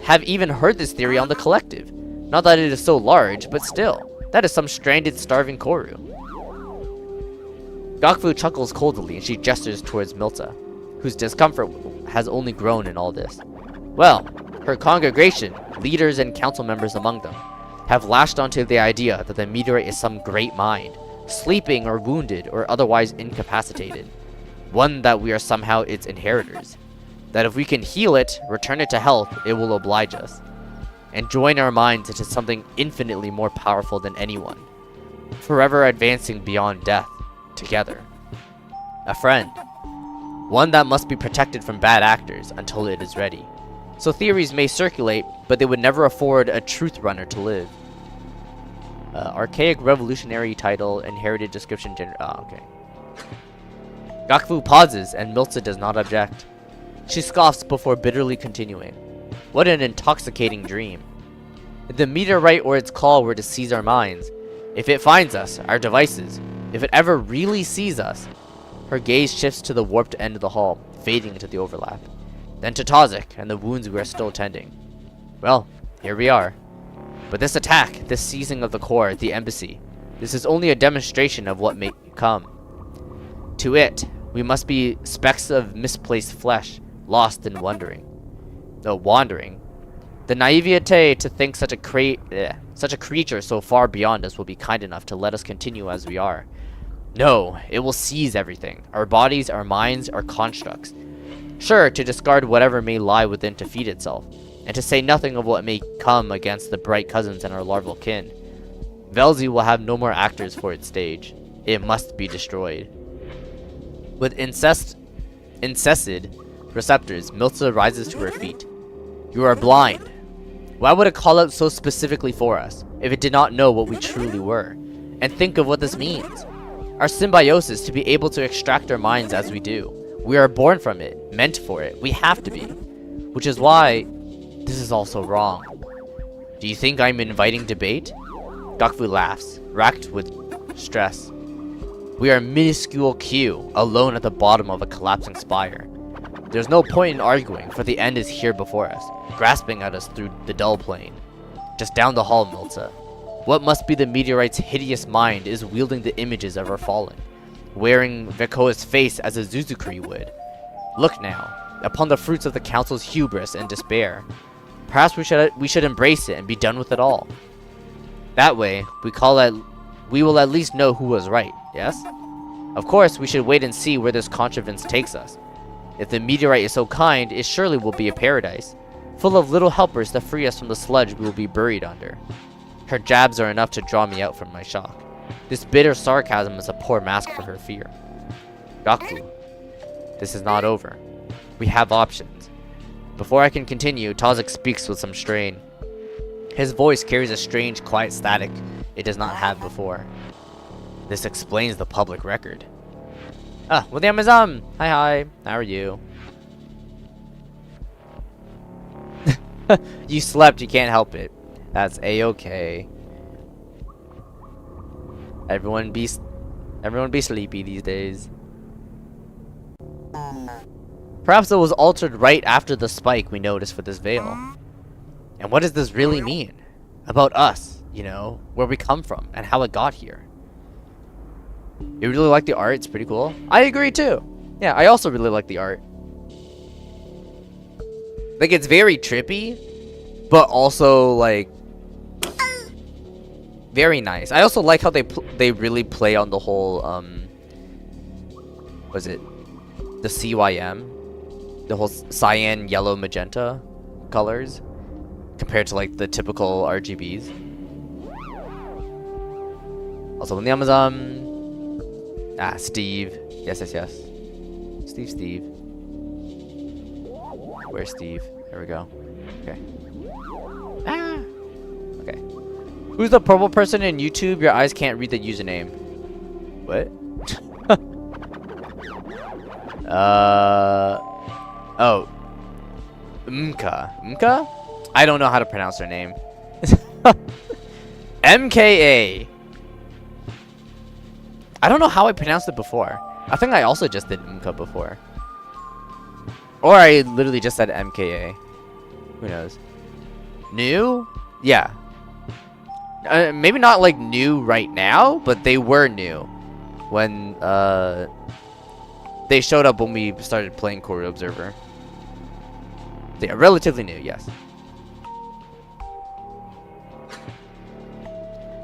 have even heard this theory on the collective. Not that it is so large, but still. That is some stranded, starving corru. Gakvu chuckles coldly and she gestures towards Milza, whose discomfort has only grown in all this. Well, her congregation, leaders and council members among them, have lashed onto the idea that the meteorite is some great mind, sleeping or wounded or otherwise incapacitated. One that we are somehow its inheritors. That if we can heal it, return it to health, it will oblige us. And join our minds into something infinitely more powerful than anyone. Forever advancing beyond death, together. A friend. One that must be protected from bad actors until it is ready. So theories may circulate, but they would never afford a truth runner to live. Archaic revolutionary title, inherited description, gender. Okay. Gakvu pauses, and Milza does not object. She scoffs before bitterly continuing. What an intoxicating dream. If the meteorite or its call were to seize our minds, if it finds us, our devices, if it ever really sees us, her gaze shifts to the warped end of the hall, fading into the overlap. Then to Tazik and the wounds we are still tending. Well, here we are. But this attack, this seizing of the core, the embassy, this is only a demonstration of what may come. To it, we must be specks of misplaced flesh, lost in wandering. The naivete to think such a creature so far beyond us will be kind enough to let us continue as we are. No, it will seize everything. Our bodies, our minds, our constructs. Sure, to discard whatever may lie within to feed itself, and to say nothing of what may come against the bright cousins and our larval kin. Velzi will have no more actors for its stage. It must be destroyed. With incessed receptors, Milza rises to her feet. You are blind. Why would it call out so specifically for us, if it did not know what we truly were? And think of what this means. Our symbiosis to be able to extract our minds as we do. We are born from it, meant for it, we have to be. Which is why this is also wrong. Do you think I'm inviting debate? Gakvu laughs, racked with stress. We are minuscule Q, alone at the bottom of a collapsing spire. There's no point in arguing, for the end is here before us, grasping at us through the dull plane. Just down the hall, Milza. What must be the meteorite's hideous mind is wielding the images of our fallen, wearing Vekoa's face as a Zuzukri would. Look now, upon the fruits of the council's hubris and despair. Perhaps we should embrace it and be done with it all. That way, we will at least know who was right, yes? Of course, we should wait and see where this contrivance takes us. If the meteorite is so kind, it surely will be a paradise, full of little helpers to free us from the sludge we will be buried under. Her jabs are enough to draw me out from my shock. This bitter sarcasm is a poor mask for her fear. Gaku, this is not over. We have options. Before I can continue, Tozik speaks with some strain. His voice carries a strange, quiet static it does not have before. This explains the public record. With the Amazon! Hi, how are you? You slept, you can't help it. That's a-okay. Everyone be sleepy these days. Perhaps it was altered right after the spike we noticed for this veil. And what does this really mean? About us, you know, where we come from, and how it got here. You really like the art? It's pretty cool. I agree too. Yeah, I also really like the art. Like, it's very trippy, but also, like, very nice. I also like how they really play on the whole, was it the CYM? The whole cyan, yellow, magenta colors compared to, like, the typical RGBs. Also on the Amazon. Steve. Yes. Steve. Where's Steve? There we go. Okay. Okay. Who's the purple person in YouTube? Your eyes can't read the username. What? Oh. Mka? I don't know how to pronounce her name. MKA. I don't know how I pronounced it before. I think I also just did Mka before. Or I literally just said MKA. Who knows? New? Yeah. Maybe not like new right now, but they were new when they showed up when we started playing corru.observer. They are relatively new, yes.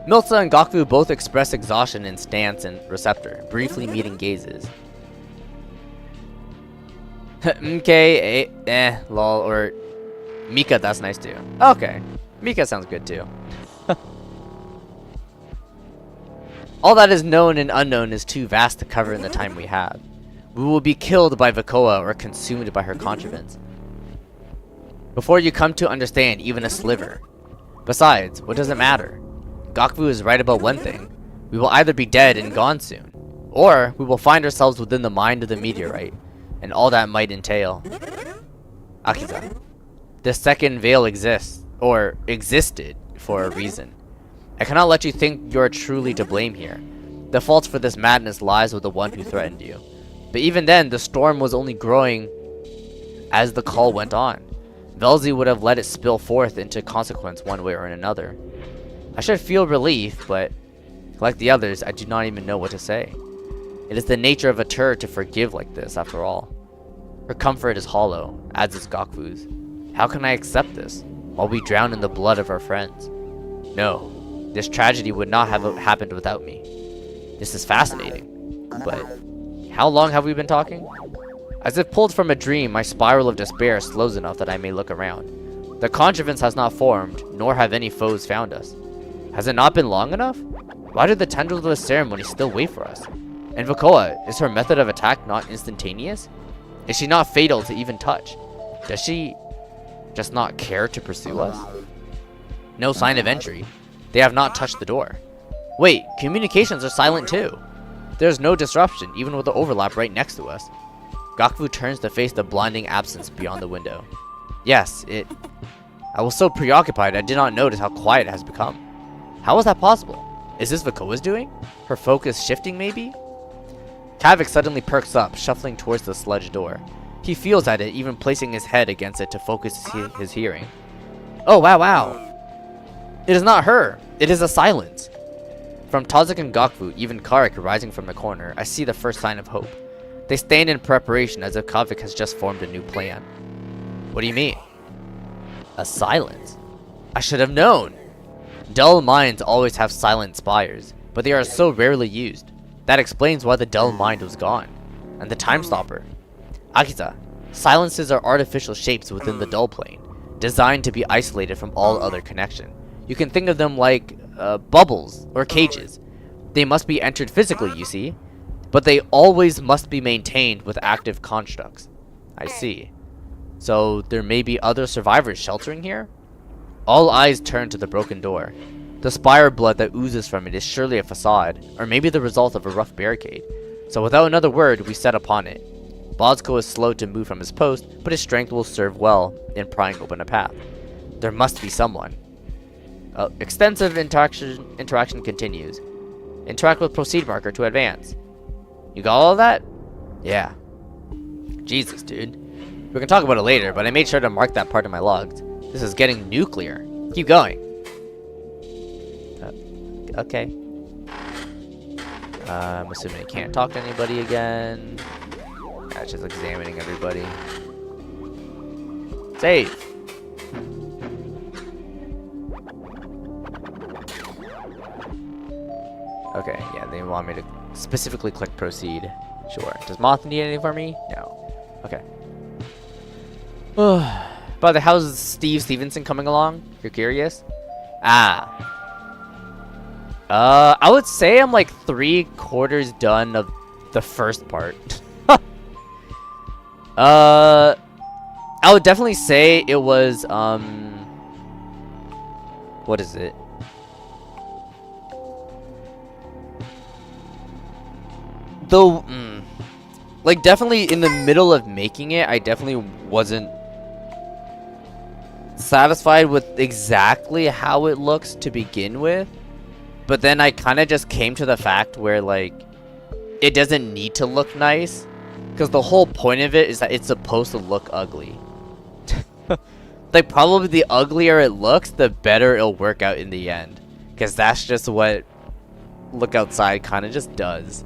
Milsa and Gaku both express exhaustion in stance and receptor, briefly meeting gazes. MK, lol, or Mika, that's nice too. Okay, Mika sounds good too. All that is known and unknown is too vast to cover in the time we have. We will be killed by Vekoa or consumed by her contrivance before you come to understand even a sliver. Besides, what does it matter? Gaku is right about one thing. We will either be dead and gone soon, or we will find ourselves within the mind of the meteorite, and all that might entail. Akiza, this second veil exists, or existed, for a reason. I cannot let you think you are truly to blame here. The fault for this madness lies with the one who threatened you. But even then, the storm was only growing as the call went on. Velzy would have let it spill forth into consequence one way or another. I should feel relief, but like the others, I do not even know what to say. It is the nature of a turd to forgive like this, after all. Her comfort is hollow, as is Gaku's. How can I accept this, while we drown in the blood of our friends? No, this tragedy would not have happened without me. This is fascinating, but how long have we been talking? As if pulled from a dream, my spiral of despair slows enough that I may look around. The contrivance has not formed, nor have any foes found us. Has it not been long enough? Why did the tendrils of the ceremony still wait for us? And Vekoa, is her method of attack not instantaneous? Is she not fatal to even touch? Does she just not care to pursue us? No sign of entry. They have not touched the door. Wait, communications are silent too. There's no disruption, even with the overlap right next to us. Gaku turns to face the blinding absence beyond the window. Yes, I was so preoccupied I did not notice how quiet it has become. How is that possible? Is this Vekoa's doing? Her focus shifting, maybe? Kavik suddenly perks up, shuffling towards the sludge door. He feels at it, even placing his head against it to focus his hearing. Oh, wow. It is not her. It is a silence. From Tazik and Gokfu, even Karik rising from the corner, I see the first sign of hope. They stand in preparation as if Kavik has just formed a new plan. What do you mean? A silence? I should have known! Dull minds always have silent spires, but they are so rarely used. That explains why the dull mind was gone. And the time stopper. Akiza, silences are artificial shapes within the dull plane, designed to be isolated from all other connection. You can think of them like bubbles or cages. They must be entered physically, you see, but they always must be maintained with active constructs. I see. So there may be other survivors sheltering here? All eyes turn to the broken door. The spire blood that oozes from it is surely a facade, or maybe the result of a rough barricade. So without another word, we set upon it. Bozko is slow to move from his post, but his strength will serve well in prying open a path. There must be someone. Extensive interaction continues. Interact with proceed marker to advance. You got all of that? Yeah. Jesus, dude. We can talk about it later, but I made sure to mark that part in my logs. This is getting nuclear. Keep going. Okay. I'm assuming I can't talk to anybody again. That's just examining everybody. Save. Okay, yeah, they want me to specifically click proceed. Sure. Does Moth need anything for me? No. Okay. By the how's Steve Stevenson coming along? You're curious? I would say I'm like 3/4 done of the first part. I would definitely say it was what is it? Though like definitely in the middle of making it, I definitely wasn't satisfied with exactly how it looks to begin with. But then I kind of just came to the fact where, like, it doesn't need to look nice. Because the whole point of it is that it's supposed to look ugly. Like, probably the uglier it looks, the better it'll work out in the end. Because that's just what Look Outside kind of just does.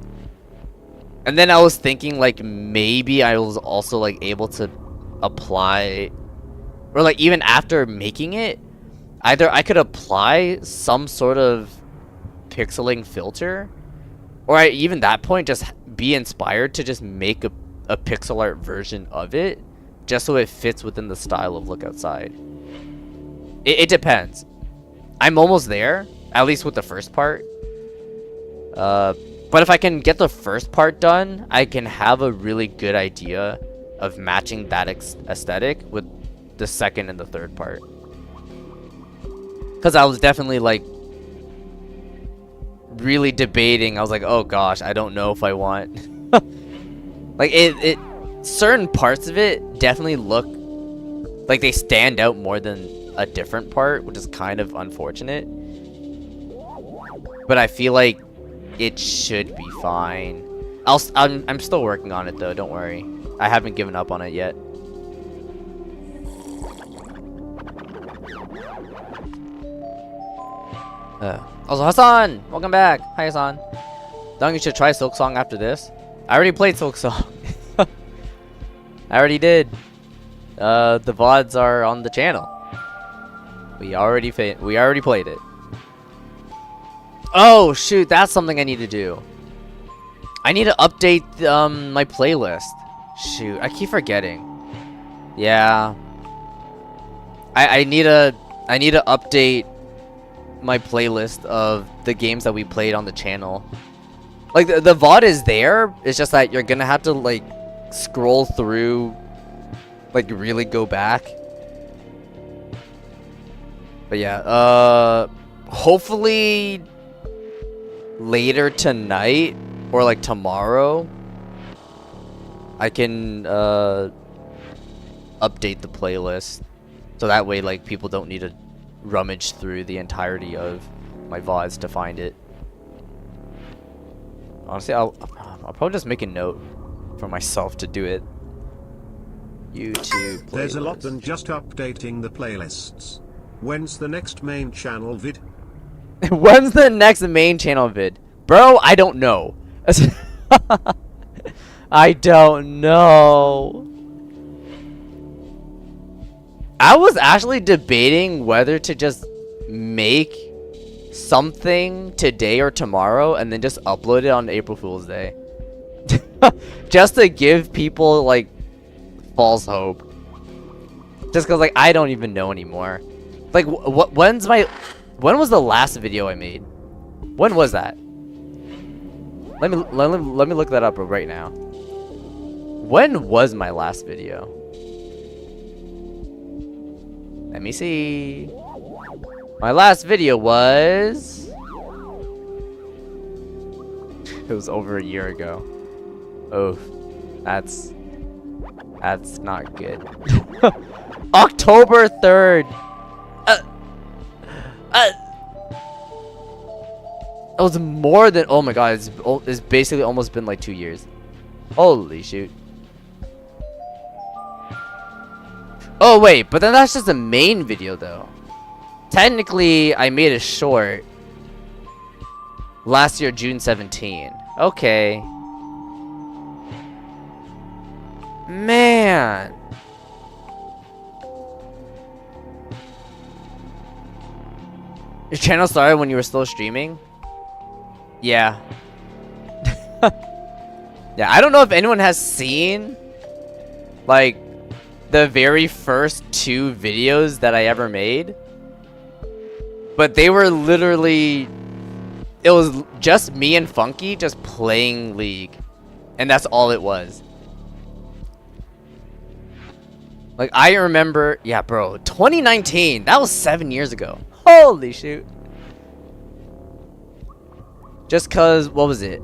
And then I was thinking, like, maybe I was also, like, able to apply... Or, like, even after making it, either I could apply some sort of pixeling filter, or at even that point just be inspired to just make a pixel art version of it, just so it fits within the style of Look Outside. It depends. I'm almost there, at least with the first part. But if I can get the first part done, I can have a really good idea of matching that aesthetic with the second and the third part. Because I was definitely, like, really debating. I was like, oh gosh, I don't know if I want... like, certain parts of it definitely look like they stand out more than a different part, which is kind of unfortunate. But I feel like it should be fine. I'm still working on it though, don't worry. I haven't given up on it yet. Also, Hassan! Welcome back! Hi, Hassan. Don't you should try Silk Song after this? I already played Silk Song. I already did. The VODs are on the channel. We already played it. Oh, shoot, that's something I need to do. I need to update my playlist. Shoot, I keep forgetting. Yeah. I need to update my playlist of the games that we played on the channel. Like, the VOD is there, it's just that you're gonna have to, like, scroll through, like, really go back. But yeah, hopefully later tonight, or, like, tomorrow, I can, update the playlist. So that way, like, people don't need to rummage through the entirety of my VODs to find it. Honestly, I'll probably just make a note for myself to do it. YouTube playlist. There's a lot than just updating the playlists. When's the next main channel vid? When's the next main channel vid? Bro, I don't know. I don't know. I was actually debating whether to just make something today or tomorrow and then just upload it on April Fool's Day. Just to give people, like, false hope. Just cause, like, I don't even know anymore. Like, when was the last video I made? When was that? Let me look that up right now. When was my last video? Let me see. My last video was... It was over a year ago. Oh, that's not good. October 3rd. It was more than... Oh my god, it's basically almost been like 2 years. Holy shoot. Oh wait, but then that's just a main video though. Technically, I made a short last year, June 17. Okay. Man. Your channel started when you were still streaming? Yeah. Yeah, I don't know if anyone has seen, like, the very first 2 videos that I ever made. But they were literally... It was just me and Funky just playing League. And that's all it was. Like, I remember... Yeah, bro. 2019! That was 7 years ago. Holy shoot. Just cause... What was it?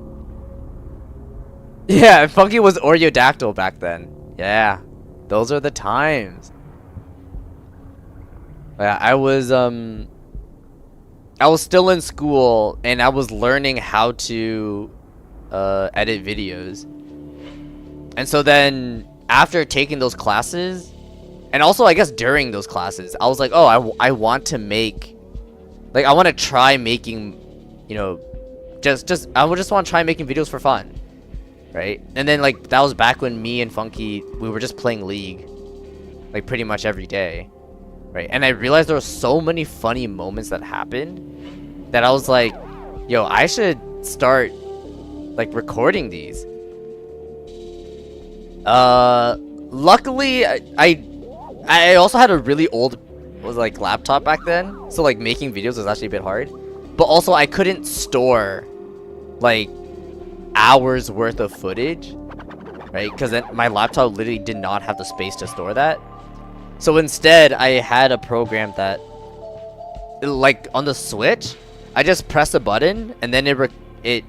Yeah, Funky was Oreodactyl back then. Yeah. Those are the times. Yeah, I was still in school, and I was learning how to edit videos. And so then, after taking those classes, and also I guess during those classes, I was like, oh, I want to make, like, I want to try making, you know, I would just want to try making videos for fun. Right? And then, like, that was back when me and Funky, we were just playing League, like, pretty much every day. Right? And I realized there were so many funny moments that happened that I was like, yo, I should start, like, recording these. Luckily, I also had a really old, laptop back then. So, like, making videos was actually a bit hard. But also, I couldn't store, like, hours worth of footage, right? Because my laptop literally did not have the space to store that. So instead, I had a program that, like, on the Switch, I just press a button and then it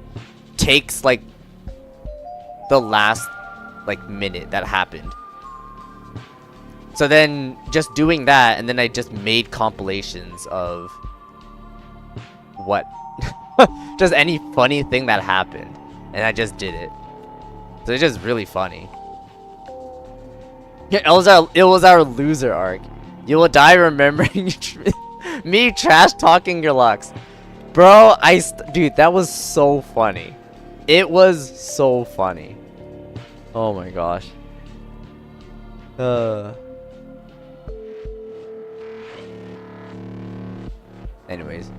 takes, like, the last, like, minute that happened. So then just doing that, and then I just made compilations of what just any funny thing that happened. And I just did it. So it's just really funny. Yeah, it was our loser arc. You will die remembering me trash talking your locks. Bro, dude, that was so funny. It was so funny. Oh my gosh. Anyways.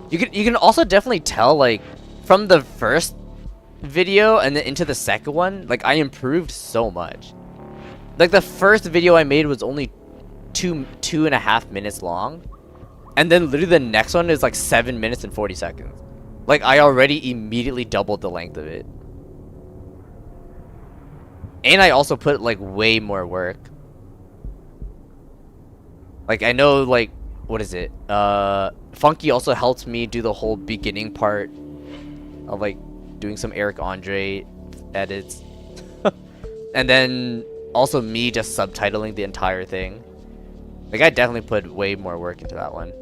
You can also definitely tell, like, from the first video and then into the second one, like, I improved so much. Like, the first video I made was only two and a half minutes long, and then literally the next one is like 7 minutes and 40 seconds. Like, I already immediately doubled the length of it, and I also put, like, way more work. Like, I know, like, what is it? Funky also helped me do the whole beginning part of, like, doing some Eric Andre edits. And then also me just subtitling the entire thing. Like, I definitely put way more work into that one.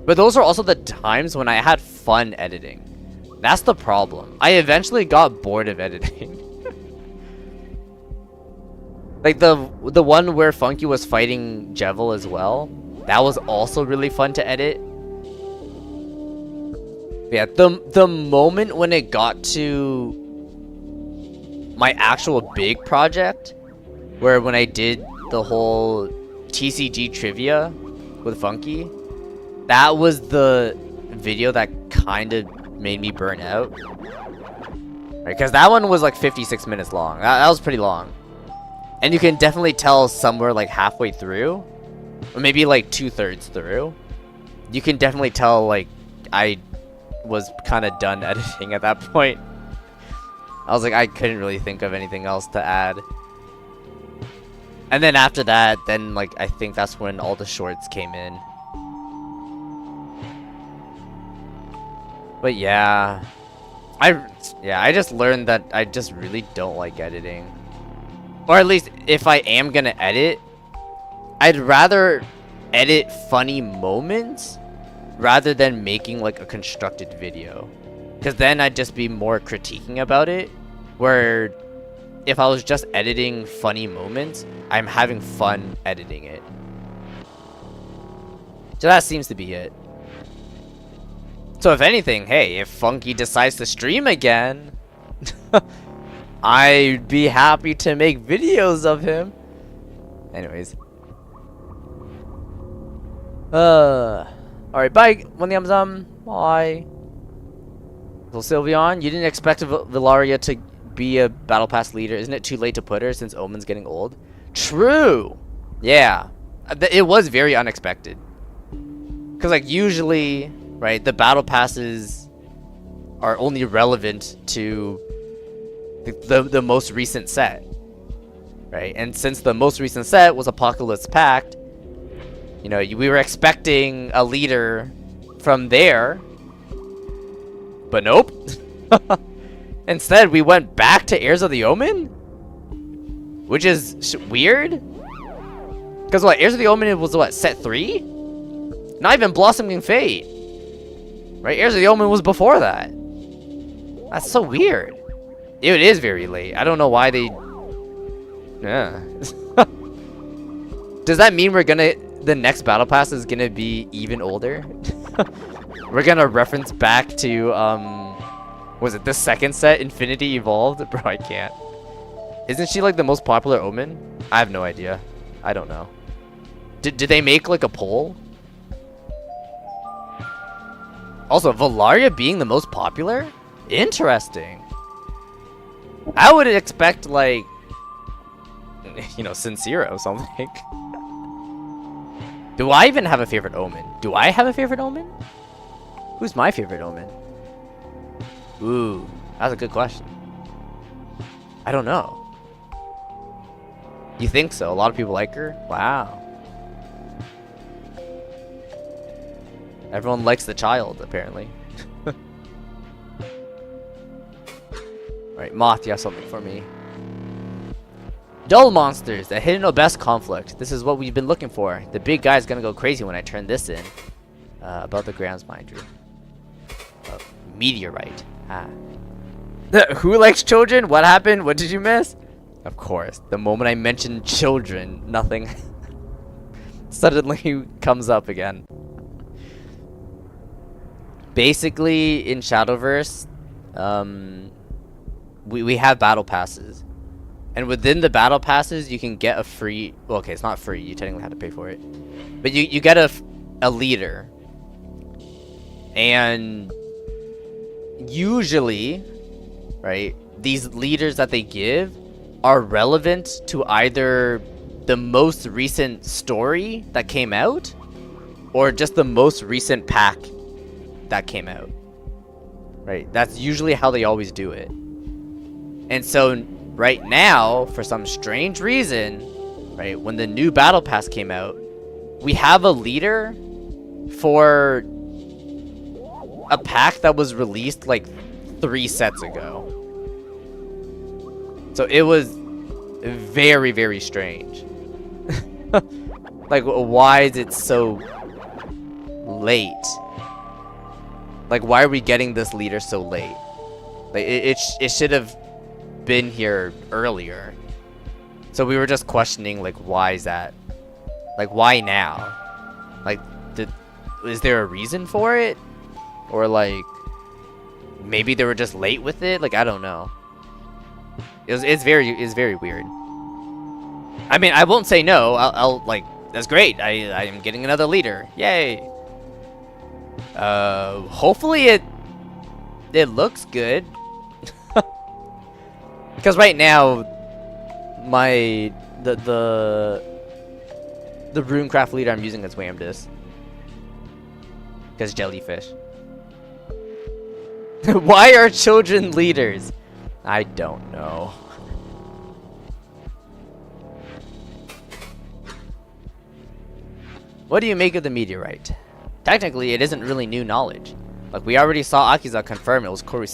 But those are also the times when I had fun editing. That's the problem. I eventually got bored of editing. Like, the one where Funky was fighting Jevil as well. That was also really fun to edit. Yeah, the moment when it got to my actual big project, where when I did the whole TCG trivia with Funky, that was the video that kind of made me burn out. Right, because that one was like 56 minutes long. That was pretty long. And you can definitely tell somewhere like halfway through, or maybe like 2/3 through, you can definitely tell like I was kind of done editing at that point. I was like, I couldn't really think of anything else to add. And then after that, then like I think that's when all the shorts came in. But yeah, I just learned that I just really don't like editing. Or at least if I am gonna edit, I'd rather edit funny moments rather than making like a constructed video. Because then I'd just be more critiquing about it. Where if I was just editing funny moments, I'm having fun editing it. So that seems to be it. So if anything, hey, if Funky decides to stream again, I'd be happy to make videos of him. Anyways. Alright, bye. Bye. So Sylveon, you didn't expect Villaria to be a Battle Pass leader. Isn't it too late to put her since Omen's getting old? True! Yeah. It was very unexpected. Because like usually, right, the Battle Passes are only relevant to the most recent set. Right? And since the most recent set was Apocalypse Pact, you know, we were expecting a leader from there. But nope. Instead, we went back to Heirs of the Omen? Which is weird. Because what, Heirs of the Omen was what, set 3? Not even Blossoming Fate. Right, Heirs of the Omen was before that. That's so weird. It is very late. I don't know why they... Yeah. Does that mean the next Battle Pass is gonna be even older? We're gonna reference back to, was it the second set, Infinity Evolved? Bro, I can't. Isn't she like the most popular Omen? I have no idea. I don't know. Did they make like a poll? Also, Valaria being the most popular? Interesting. I would expect like, you know, Sincero or something. Do I even have a favorite Omen? Do I have a favorite Omen? Who's my favorite Omen? Ooh, that's a good question. I don't know. You think so? A lot of people like her? Wow. Everyone likes the child, apparently. Alright, Moth, you have something for me. Dull monsters, a hidden obese conflict. This is what we've been looking for. The big guy's gonna go crazy when I turn this in. About the grounds, mind you. Meteorite. Ah. Who likes children? What happened? What did you miss? Of course. The moment I mentioned children, nothing suddenly comes up again. Basically, in Shadowverse, we have battle passes. And within the battle passes, you can get a free... Well, okay, it's not free. You technically have to pay for it. But you get a leader. And usually, right, these leaders that they give are relevant to either the most recent story that came out or just the most recent pack that came out. Right? That's usually how they always do it. And so right now, for some strange reason, right, when the new battle pass came out, we have a leader for a pack that was released like 3 sets ago. So it was very, very strange. Like, why is it so late? Like, why are we getting this leader so late? Like, it should have been here earlier. So we were just questioning, like, why is that? Like, why now? Like, is there a reason for it? Or like, maybe they were just late with it. Like, I don't know. It's very weird. I mean, I won't say no. I'll like, that's great. I am getting another leader. Yay. Hopefully it looks good. Because right now, the runecraft leader I'm using is Whamdis. Because jellyfish. Why are children leaders? I don't know. What do you make of the meteorite? Technically, it isn't really new knowledge. Like, we already saw Akiza confirm it was corru.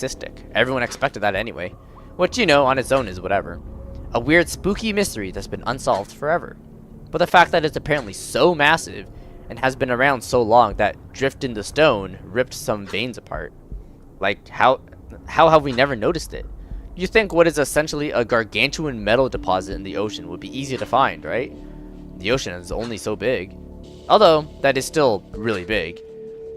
Everyone expected that anyway. Which, you know, on its own is whatever. A weird, spooky mystery that's been unsolved forever. But the fact that it's apparently so massive and has been around so long that drift into stone ripped some veins apart. Like, how have we never noticed it? You think what is essentially a gargantuan metal deposit in the ocean would be easy to find, right? The ocean is only so big. Although, that is still really big.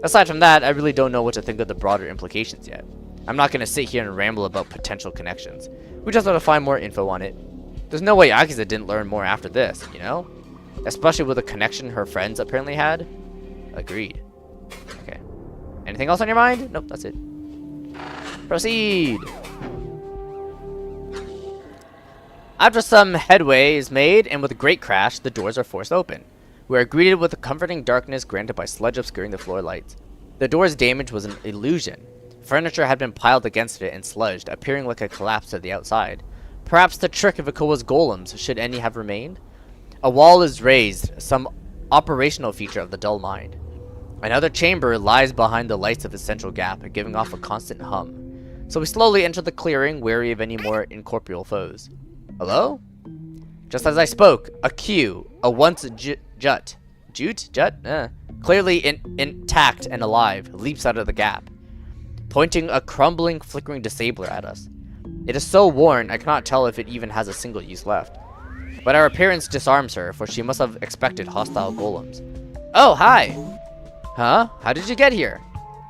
Aside from that, I really don't know what to think of the broader implications yet. I'm not going to sit here and ramble about potential connections. We just have to find more info on it. There's no way Akiza didn't learn more after this, you know? Especially with the connection her friends apparently had. Agreed. Okay. Anything else on your mind? Nope, that's it. Proceed! After some headway is made, and with a great crash, the doors are forced open. We are greeted with the comforting darkness granted by sludge obscuring the floor lights. The door's damage was an illusion. Furniture had been piled against it and sludged, appearing like a collapse to the outside. Perhaps the trick of Ikoa's golems, should any have remained? A wall is raised, some operational feature of the dull mind. Another chamber lies behind the lights of the central gap, giving off a constant hum. So we slowly enter the clearing, wary of any more incorporeal foes. Hello? Just as I spoke, a queue, a once jut, clearly intact and alive, leaps out of the gap, pointing a crumbling, flickering disabler at us. It is so worn, I cannot tell if it even has a single use left. But our appearance disarms her, for she must have expected hostile golems. Oh, hi! Huh? How did you get here?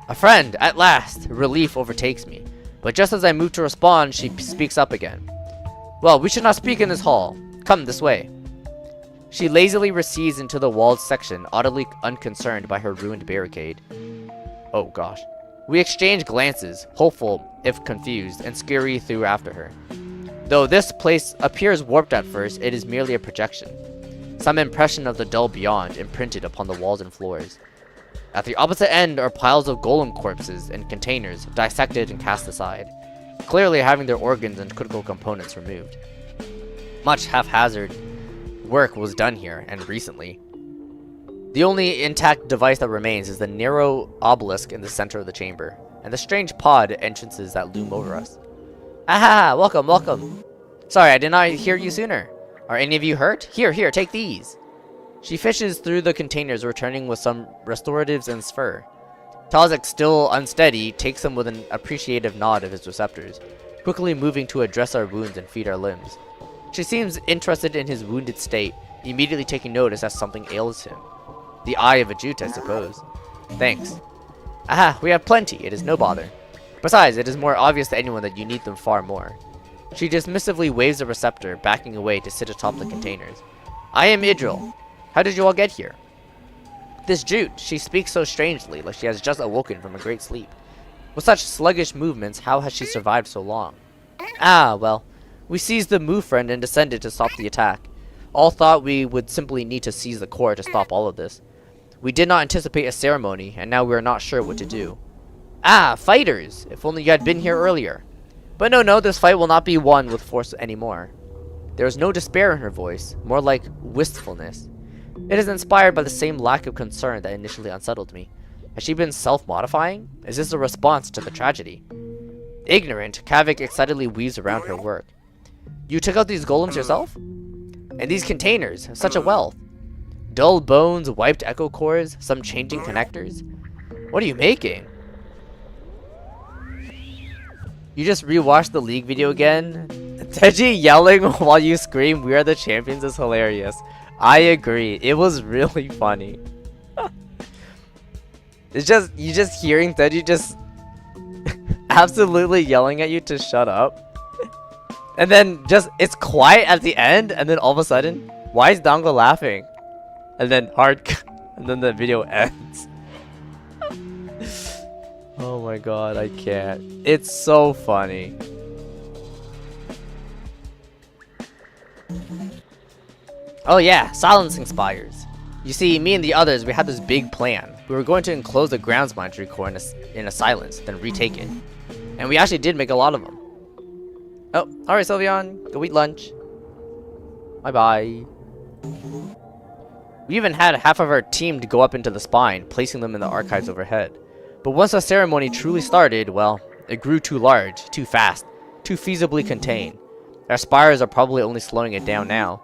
A friend, at last! Relief overtakes me. But just as I move to respond, she speaks up again. Well, we should not speak in this hall. Come this way. She lazily recedes into the walled section, utterly unconcerned by her ruined barricade. Oh gosh. We exchange glances, hopeful if confused, and scurry through after her. Though this place appears warped at first, it is merely a projection. Some impression of the dull beyond imprinted upon the walls and floors. At the opposite end are piles of golem corpses and containers, dissected and cast aside, clearly having their organs and critical components removed. Much haphazard work was done here, and recently. The only intact device that remains is the narrow obelisk in the center of the chamber, and the strange pod entrances that loom over us. Aha! Welcome, welcome! Sorry, I did not hear you sooner. Are any of you hurt? Here, take these! She fishes through the containers, returning with some restoratives and spur. Tazik, still unsteady, takes them with an appreciative nod of his receptors, quickly moving to address our wounds and feed our limbs. She seems interested in his wounded state, immediately taking notice that something ails him. The eye of a Jute, I suppose. Thanks. Aha, we have plenty, it is no bother. Besides, it is more obvious to anyone that you need them far more. She dismissively waves a receptor, backing away to sit atop the containers. I am Idril. How did you all get here? This Jute, she speaks so strangely, like she has just awoken from a great sleep. With such sluggish movements, how has she survived so long? Ah, well, we seized the move friend and descended to stop the attack. All thought we would simply need to seize the core to stop all of this. We did not anticipate a ceremony, and now we are not sure what to do. Ah, fighters! If only you had been here earlier. But no, this fight will not be won with force anymore. There is no despair in her voice, more like wistfulness. It is inspired by the same lack of concern that initially unsettled me. Has she been self-modifying? Is this a response to the tragedy? Ignorant, Kavik excitedly weaves around her work. You took out these golems yourself? And these containers, such a wealth. Dull bones, wiped echo cores, some changing connectors. What are you making? You just rewatched the League video again? Teji yelling while you scream, "We are the champions" is hilarious. I agree. It was really funny. It's just, you just hearing Teji just absolutely yelling at you to shut up. And then just, it's quiet at the end, and then all of a sudden, why is Dango laughing? And then and then the video ends. Oh my god, I can't. It's so funny. Oh yeah, silencing spires. You see, me and the others, we had this big plan. We were going to enclose the grounds monitoring core in a silence, then retake it. And we actually did make a lot of them. Oh, alright Sylveon, go eat lunch. Bye-bye. We even had half of our team to go up into the spine, placing them in the archives overhead. But once the ceremony truly started, well, it grew too large, too fast, too feasibly contained. Our spires are probably only slowing it down now.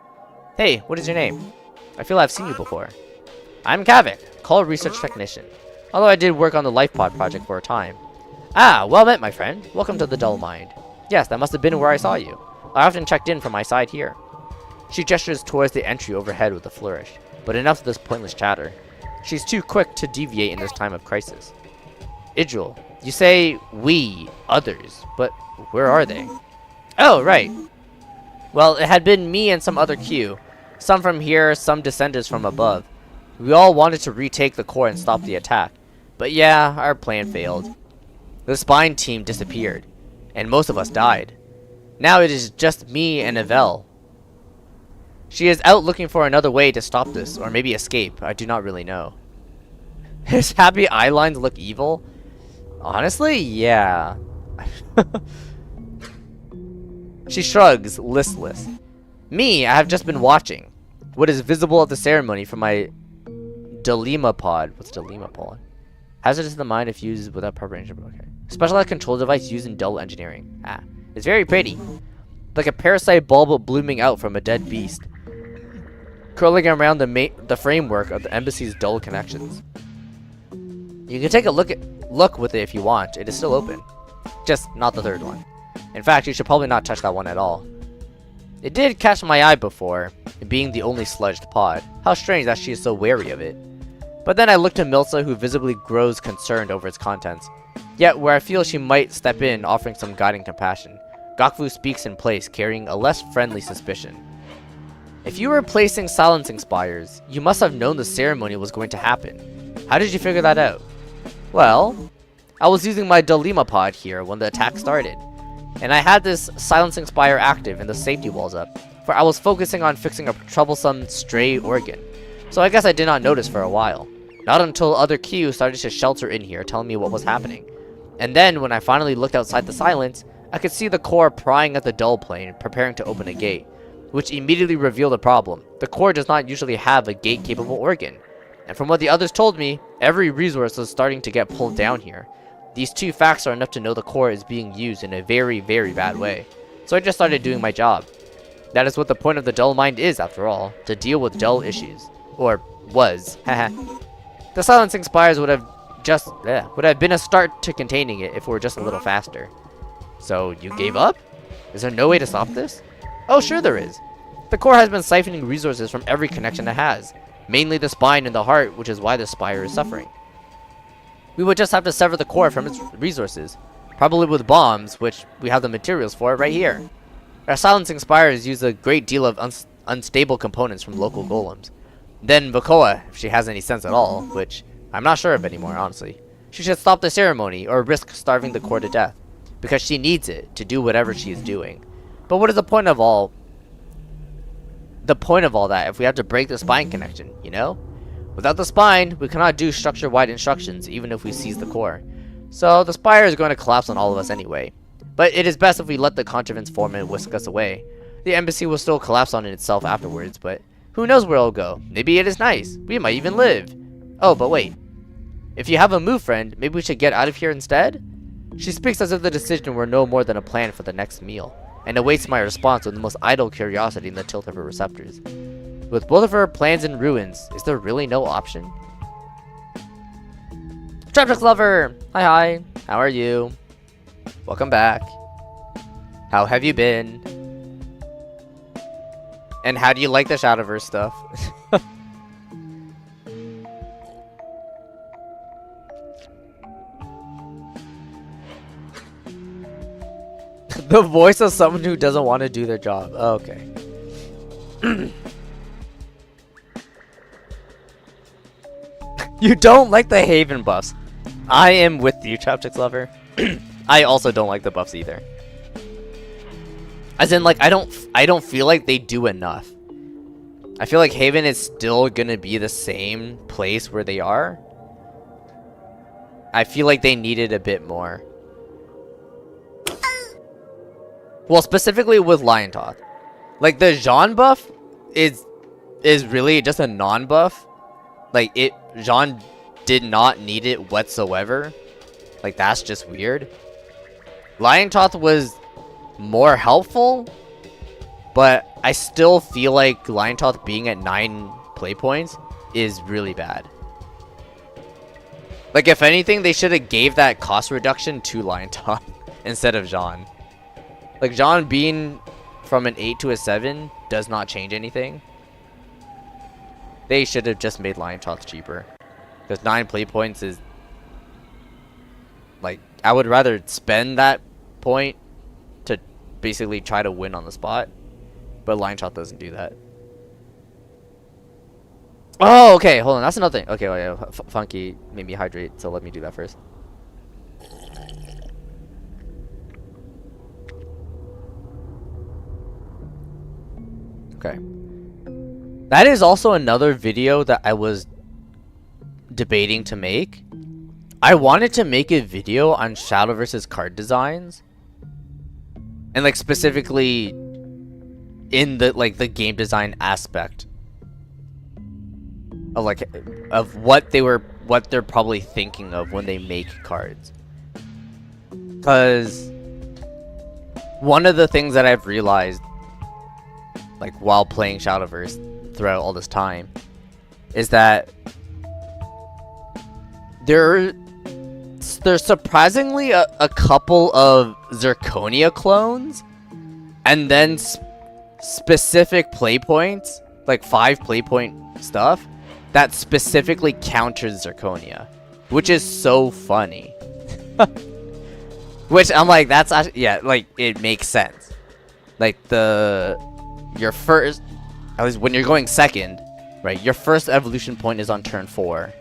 Hey, what is your name? I feel I've seen you before. I'm Kavik, Call Research Technician. Although I did work on the LifePod project for a time. Ah, well met, my friend. Welcome to the Dull Mind. Yes, that must have been where I saw you. I often checked in from my side here. She gestures towards the entry overhead with a flourish. But enough of this pointless chatter. She's too quick to deviate in this time of crisis. Idril, you say we, others, but where are they? Oh, right. Well, it had been me and some other Q. Some from here, some descendants from above. We all wanted to retake the core and stop the attack. But yeah, our plan failed. The spine team disappeared, and most of us died. Now it is just me and Yvel. She is out looking for another way to stop this, or maybe escape. I do not really know. His happy eye lines look evil? Honestly, yeah. She shrugs, listless. Me, I have just been watching. What is visible at the ceremony from my Delima pod. What's Delima pod? Hazardous to the mind if used without proper engineering. Okay. Specialized control device used in dull engineering. Ah. It's very pretty. Like a parasite bulb blooming out from a dead beast. Curling around the framework of the embassy's dull connections. You can take a look with it if you want. It is still open. Just not the third one. In fact, you should probably not touch that one at all. It did catch my eye before, being the only sludged pod. How strange that she is so wary of it. But then I looked to Milsa, who visibly grows concerned over its contents. Yet, where I feel she might step in, offering some guiding compassion, Gokfu speaks in place, carrying a less friendly suspicion. If you were placing silencing spires, you must have known the ceremony was going to happen. How did you figure that out? Well, I was using my Delima pod here when the attack started, and I had this silencing spire active and the safety walls up, for I was focusing on fixing a troublesome stray organ. So I guess I did not notice for a while. Not until other Q started to shelter in here, telling me what was happening. And then, when I finally looked outside the silence, I could see the core prying at the dull plane, preparing to open a gate, which immediately revealed a problem. The core does not usually have a gate-capable organ. And from what the others told me, every resource is starting to get pulled down here. These two facts are enough to know the core is being used in a very, very bad way. So I just started doing my job. That is what the point of the dull mind is, after all, to deal with dull issues. Or was. Haha. The silencing spires would have been a start to containing it if we were just a little faster. So, you gave up? Is there no way to stop this? Oh, sure there is. The core has been siphoning resources from every connection it has. Mainly the spine and the heart, which is why the spire is suffering. We would just have to sever the core from its resources. Probably with bombs, which we have the materials for right here. Our silencing spires use a great deal of unstable components from local golems. Then Vakoa, if she has any sense at all, which I'm not sure of anymore, honestly. She should stop the ceremony or risk starving the core to death, because she needs it to do whatever she is doing. But what is the point of all that if we have to break the spine connection, you know? Without the spine, we cannot do structure-wide instructions, even if we seize the core. So the spire is going to collapse on all of us anyway. But it is best if we let the contrivance form and whisk us away. The embassy will still collapse on itself afterwards, but who knows where it'll go? Maybe it is nice. We might even live. Oh, but wait. If you have a move, friend, maybe we should get out of here instead? She speaks as if the decision were no more than a plan for the next meal, and awaits my response with the most idle curiosity in the tilt of her receptors. With both of her plans in ruins, is there really no option? Traptrix Lover! Hi. How are you? Welcome back. How have you been? And how do you like the Shadowverse stuff? The voice of someone who doesn't want to do their job. Oh, okay. You don't like the Haven buffs. I am with you, Chopsticks Lover. I also don't like the buffs either. As in, like, I don't feel like they do enough. I feel like Haven is still gonna be the same place where they are. I feel like they needed a bit more. Well, specifically with Lion Toth. Like, the Jean buff is really just a non-buff. Like, Jean did not need it whatsoever. Like, that's just weird. Lion Toth was more helpful, but I still feel like Lion Toth being at 9 play points is really bad. Like, if anything, they should have gave that cost reduction to Lion Toth instead of Jean. Like, Jean being from an 8 to a 7 does not change anything. They should have just made Lion Toth cheaper. Because 9 play points is... Like, I would rather spend that point to basically try to win on the spot. But Lion Toth doesn't do that. Oh, okay, hold on, that's another thing. Okay, well, yeah, Funky made me hydrate, so let me do that first. Okay. That is also another video that I was debating to make. I wanted to make a video on Shadow versus card designs. And like specifically in the the game design aspect of what they're probably thinking of when they make cards. Cuz one of the things that I've realized like while playing Shadowverse throughout all this time is that there's surprisingly a couple of Zirconia clones and then specific play points, like 5 play point stuff that specifically counters Zirconia, which is so funny. Which I'm like, that's actually, yeah, like it makes sense. Like your first, at least when you're going second, right? Your first evolution point is on turn 4.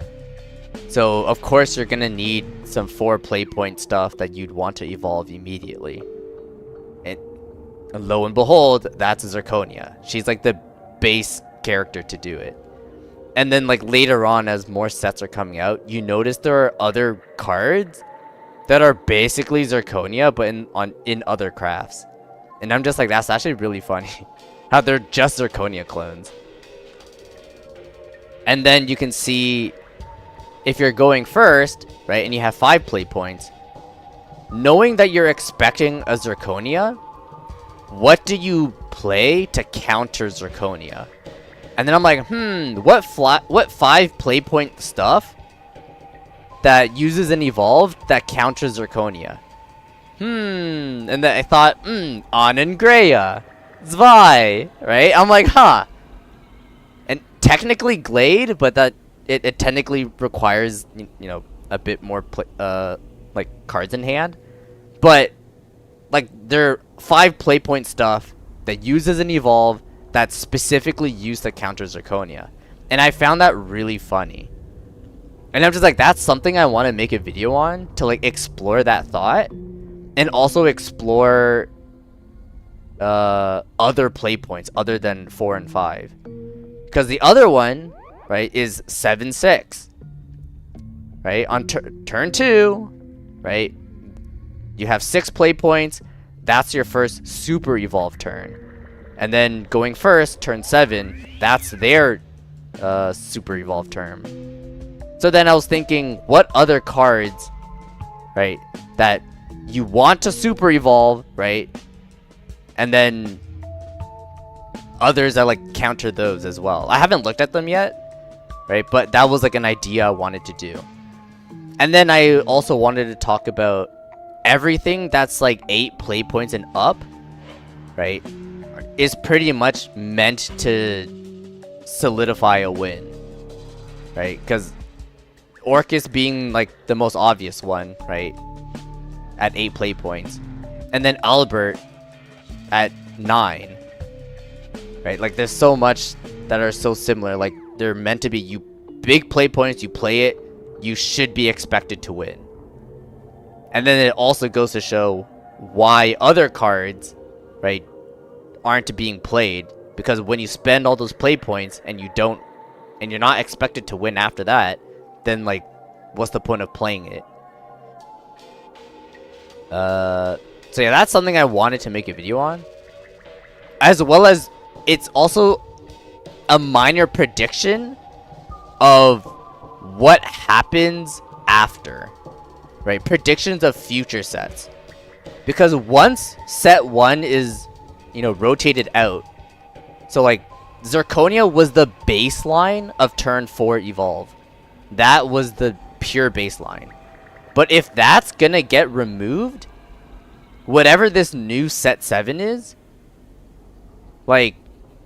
So of course you're gonna need some 4 play point stuff that you'd want to evolve immediately. And lo and behold, that's Zirconia. She's like the base character to do it. And then like later on, as more sets are coming out, you notice there are other cards that are basically Zirconia, but in other crafts. And I'm just like, that's actually really funny. How they're just Zirconia clones. And then you can see, if you're going first, right, and you have 5 play points, knowing that you're expecting a Zirconia, what do you play to counter Zirconia? And then I'm like, what 5 play point stuff that uses an evolved that counters Zirconia? And then I thought, Anengreya, Zwei, right? I'm like, huh. And technically Glade, but that it technically requires, you know, a bit more like cards in hand. But like there are 5 play point stuff that uses an evolve that's specifically used to counter Zirconia. And I found that really funny. And I'm just like, that's something I want to make a video on, to like explore that thought and also explore other play points other than 4 and 5. Because the other one, right, is 7-6. Right? On turn 2, right? You have 6 play points. That's your first super evolve turn. And then going first, turn 7, that's their super evolve turn. So then I was thinking, what other cards, right, that you want to super evolve, right? And then others that like counter those as well. I haven't looked at them yet, right? But that was like an idea I wanted to do. And then I also wanted to talk about everything that's like 8 play points and up, right, is pretty much meant to solidify a win, right? Because Orcus being like the most obvious one, right, at 8 play points, and then Albert at 9. Right? Like, there's so much that are so similar. Like, they're meant to be big play points, you play it, you should be expected to win. And then it also goes to show why other cards, right, aren't being played. Because when you spend all those play points and you're not expected to win after that, then, like, what's the point of playing it? So yeah, that's something I wanted to make a video on. As well as, it's also a minor prediction of what happens after. Right? Predictions of future sets. Because once set 1 is, rotated out. So, like, Zirconia was the baseline of turn 4 evolve. That was the pure baseline. But if that's gonna get removed, whatever this new set 7 is, like,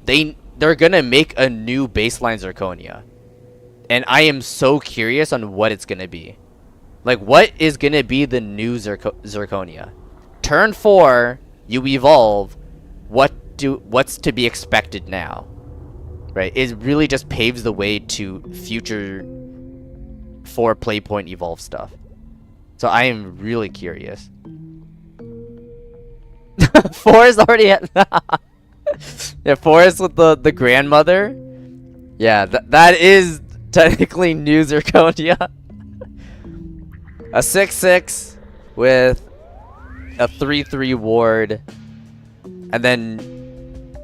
they're gonna make a new baseline Zirconia. And I am so curious on what it's gonna be. Like, what is gonna be the new Zirconia? Turn 4, you evolve. What's to be expected now? Right? It really just paves the way to future 4 play point evolve stuff. So I am really curious. Forest already had yeah, Forest with the grandmother. Yeah, that is technically new Zirconia. A 6/6 with a 3/3 ward, and then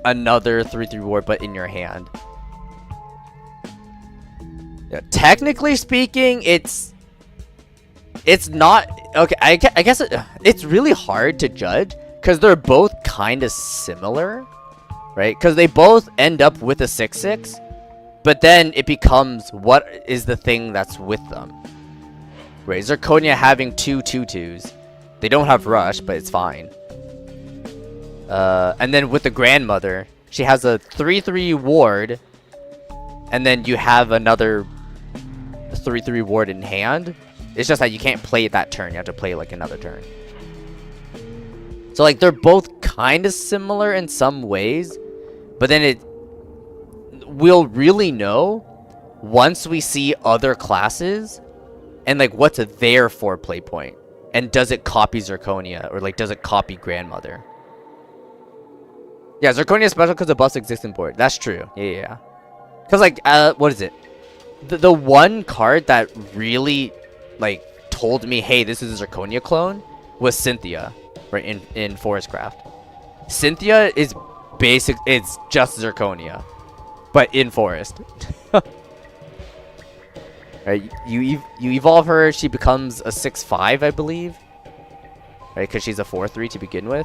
another 3/3 ward, but in your hand. Yeah, technically speaking, it's not okay. I guess it's really hard to judge because they're both kind of similar, right? Because they both end up with a 6/6, but then it becomes what is the thing that's with them. Right, Zirconia having 2 2/2s. They don't have rush, but it's fine. And then with the grandmother, she has a 3/3 ward, and then you have another 3/3 ward in hand. It's just that you can't play it that turn. You have to play like another turn. So like they're both kind of similar in some ways, but then we'll really know once we see other classes. And, like, what's their 4 play point? And does it copy Zirconia? Or, like, does it copy Grandmother? Yeah, Zirconia is special because the buffs exist in board. That's true. Yeah. Because, like, what is it? The one card that really, like, told me, hey, this is a Zirconia clone was Cynthia. Right, in Forestcraft. Cynthia is basic. It's just Zirconia. But in Forest. Right, you evolve her, she becomes a 6/5, I believe. Right, because she's a 4/3 to begin with.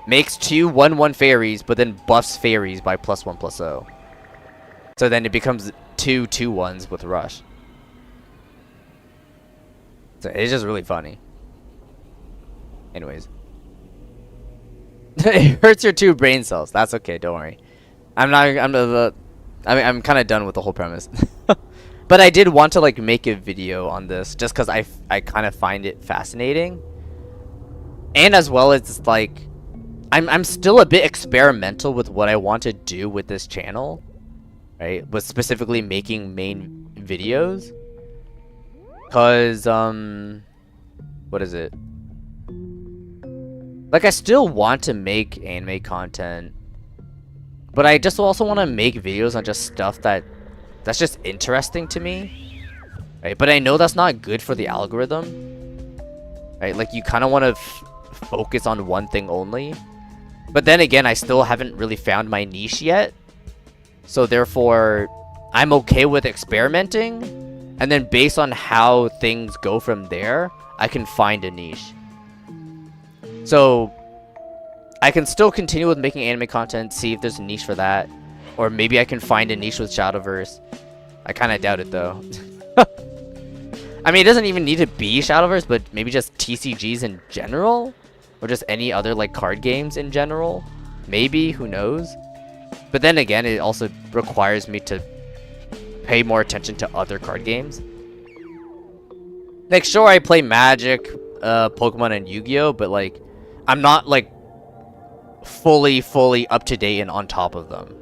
Makes 2 1/1 fairies, but then buffs fairies by +1/+0. So then it becomes 2 2/1s with rush. So it's just really funny. Anyways. It hurts your 2 brain cells. That's okay, don't worry. I'm kind of done with the whole premise. But I did want to like make a video on this just because I kind of find it fascinating. And as well as like I'm still a bit experimental with what I want to do with this channel. Right? But specifically making main videos. Cause what is it? Like I still want to make anime content. But I just also want to make videos on just stuff that's just interesting to me, right? But I know that's not good for the algorithm, right? Like you kind of want to focus on one thing only, but then again, I still haven't really found my niche yet, so therefore I'm okay with experimenting, and then based on how things go from there, I can find a niche. So I can still continue with making anime content, see if there's a niche for that. Or maybe I can find a niche with Shadowverse. I kind of doubt it, though. I mean, it doesn't even need to be Shadowverse, but maybe just TCGs in general? Or just any other, like, card games in general? Maybe, who knows? But then again, it also requires me to pay more attention to other card games. Like, sure, I play Magic, Pokemon, and Yu-Gi-Oh! But, like, I'm not like fully up to date and on top of them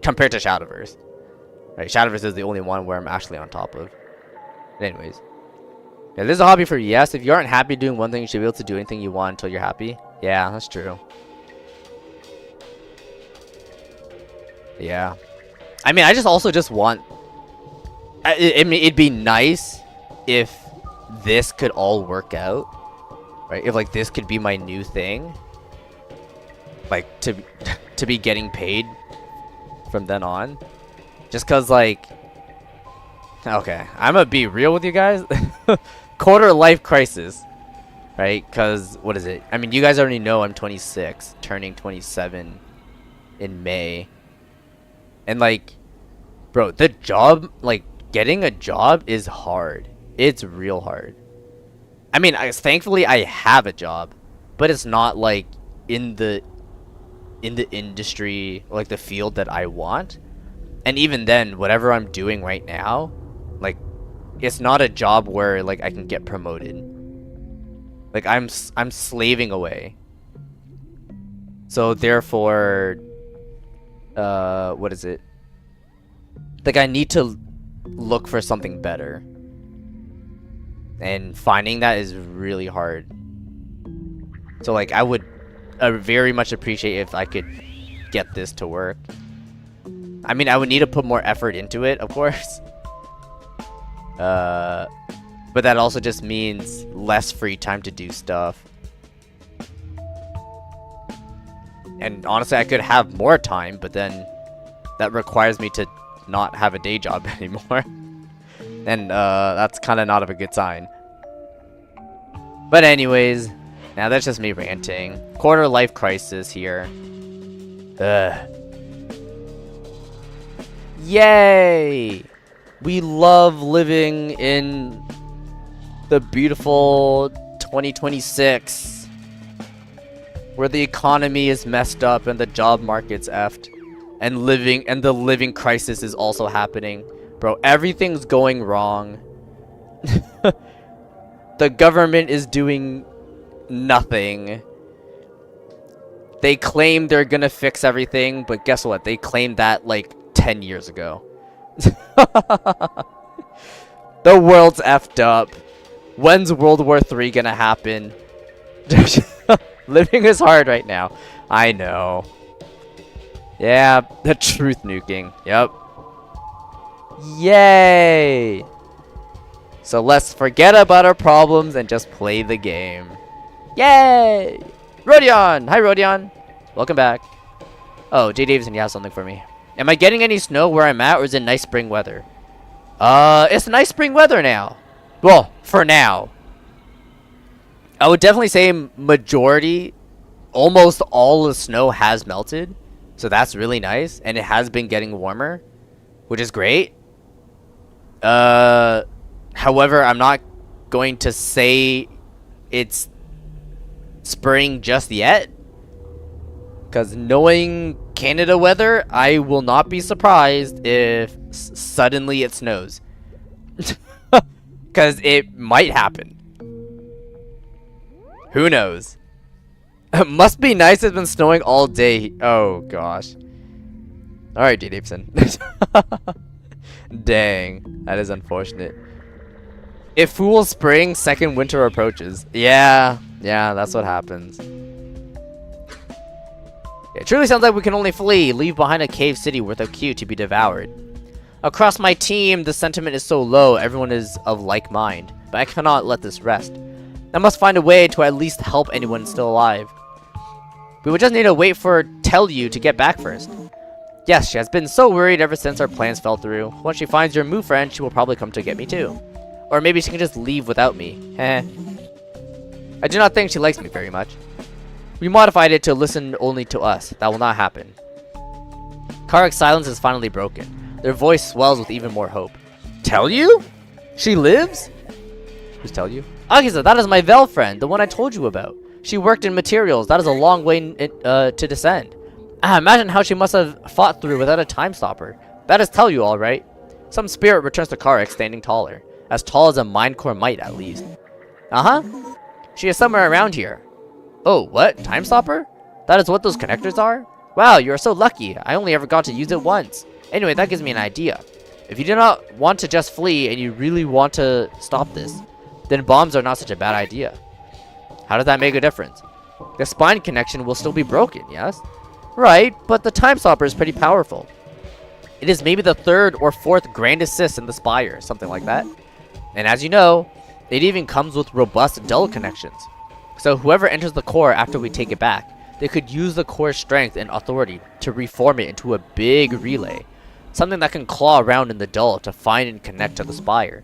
compared to Shadowverse. Right, Shadowverse is the only one where I'm actually on top of. But anyways, yeah, this is a hobby for you. Yes, if you aren't happy doing one thing, you should be able to do anything you want until you're happy. Yeah, that's true. Yeah, I mean, I just also just want. I mean, it'd be nice if this could all work out, right? If like this could be my new thing, like to be getting paid from then on. Just cause like, okay, I'm gonna be real with you guys. Quarter life crisis, right? Cause what is it? I mean, you guys already know I'm 26, turning 27 in May. And like, bro, the job, like getting a job is hard. It's real hard. I mean, thankfully I have a job, but it's not like in the industry, like the field that I want. And even then, whatever I'm doing right now, like, it's not a job where like I can get promoted. Like I'm slaving away. So therefore, what is it? Like I need to look for something better. And finding that is really hard. So like I would very much appreciate if I could get this to work. I mean, I would need to put more effort into it, of course. But that also just means less free time to do stuff. And honestly, I could have more time, but then that requires me to not have a day job anymore. And that's kind of not a good sign. But anyways, now that's just me ranting. Quarter life crisis here. Ugh. Yay! We love living in the beautiful 2026, where the economy is messed up and the job market's effed, and the living crisis is also happening. Bro, everything's going wrong. The government is doing nothing. They claim they're gonna fix everything, but guess what? They claimed that like 10 years ago. The world's effed up. When's World War III gonna happen? Living is hard right now. I know. Yeah, the truth nuking. Yep. Yay! So let's forget about our problems and just play the game. Yay! Rodion! Hi, Rodion. Welcome back. Oh, Jay Davidson, you have something for me. Am I getting any snow where I'm at, or is it nice spring weather? It's nice spring weather now. Well, for now. I would definitely say majority, almost all the snow has melted. So that's really nice. And it has been getting warmer, which is great. However, I'm not going to say it's spring just yet. Because knowing Canada weather, I will not be surprised if suddenly it snows. Because it might happen. Who knows? It must be nice. It's been snowing all day. Oh, gosh. Alright, J. Davidson. Dang. That is unfortunate. If Fool Spring, second winter approaches. Yeah, that's what happens. It truly sounds like we can only flee, leave behind a cave city worth of Q to be devoured. Across my team, the sentiment is so low, everyone is of like mind. But I cannot let this rest. I must find a way to at least help anyone still alive. We would just need to wait for Tell-You to get back first. Yes, she has been so worried ever since our plans fell through. Once she finds your Moo friend, she will probably come to get me too. Or maybe she can just leave without me. Heh. I do not think she likes me very much. We modified it to listen only to us. That will not happen. Karek's silence is finally broken. Their voice swells with even more hope. Tell-You? She lives? Who's Tell-You? Agisa, that is my Vel friend, the one I told you about. She worked in materials. That is a long way to descend. Imagine how she must have fought through without a time stopper. That is Tell-You, all right. Some spirit returns to Karek, standing taller. As tall as a Mind Core might, at least. Uh-huh. She is somewhere around here. Oh, what? Time Stopper? That is what those connectors are? Wow, you are so lucky. I only ever got to use it once. Anyway, that gives me an idea. If you do not want to just flee and you really want to stop this, then bombs are not such a bad idea. How does that make a difference? The spine connection will still be broken, yes? Right, but the Time Stopper is pretty powerful. It is maybe the 3rd or 4th grand assist in the Spire, something like that. And as you know, it even comes with robust dull connections. So whoever enters the core after we take it back, they could use the core's strength and authority to reform it into a big relay. Something that can claw around in the dull to find and connect to the Spire.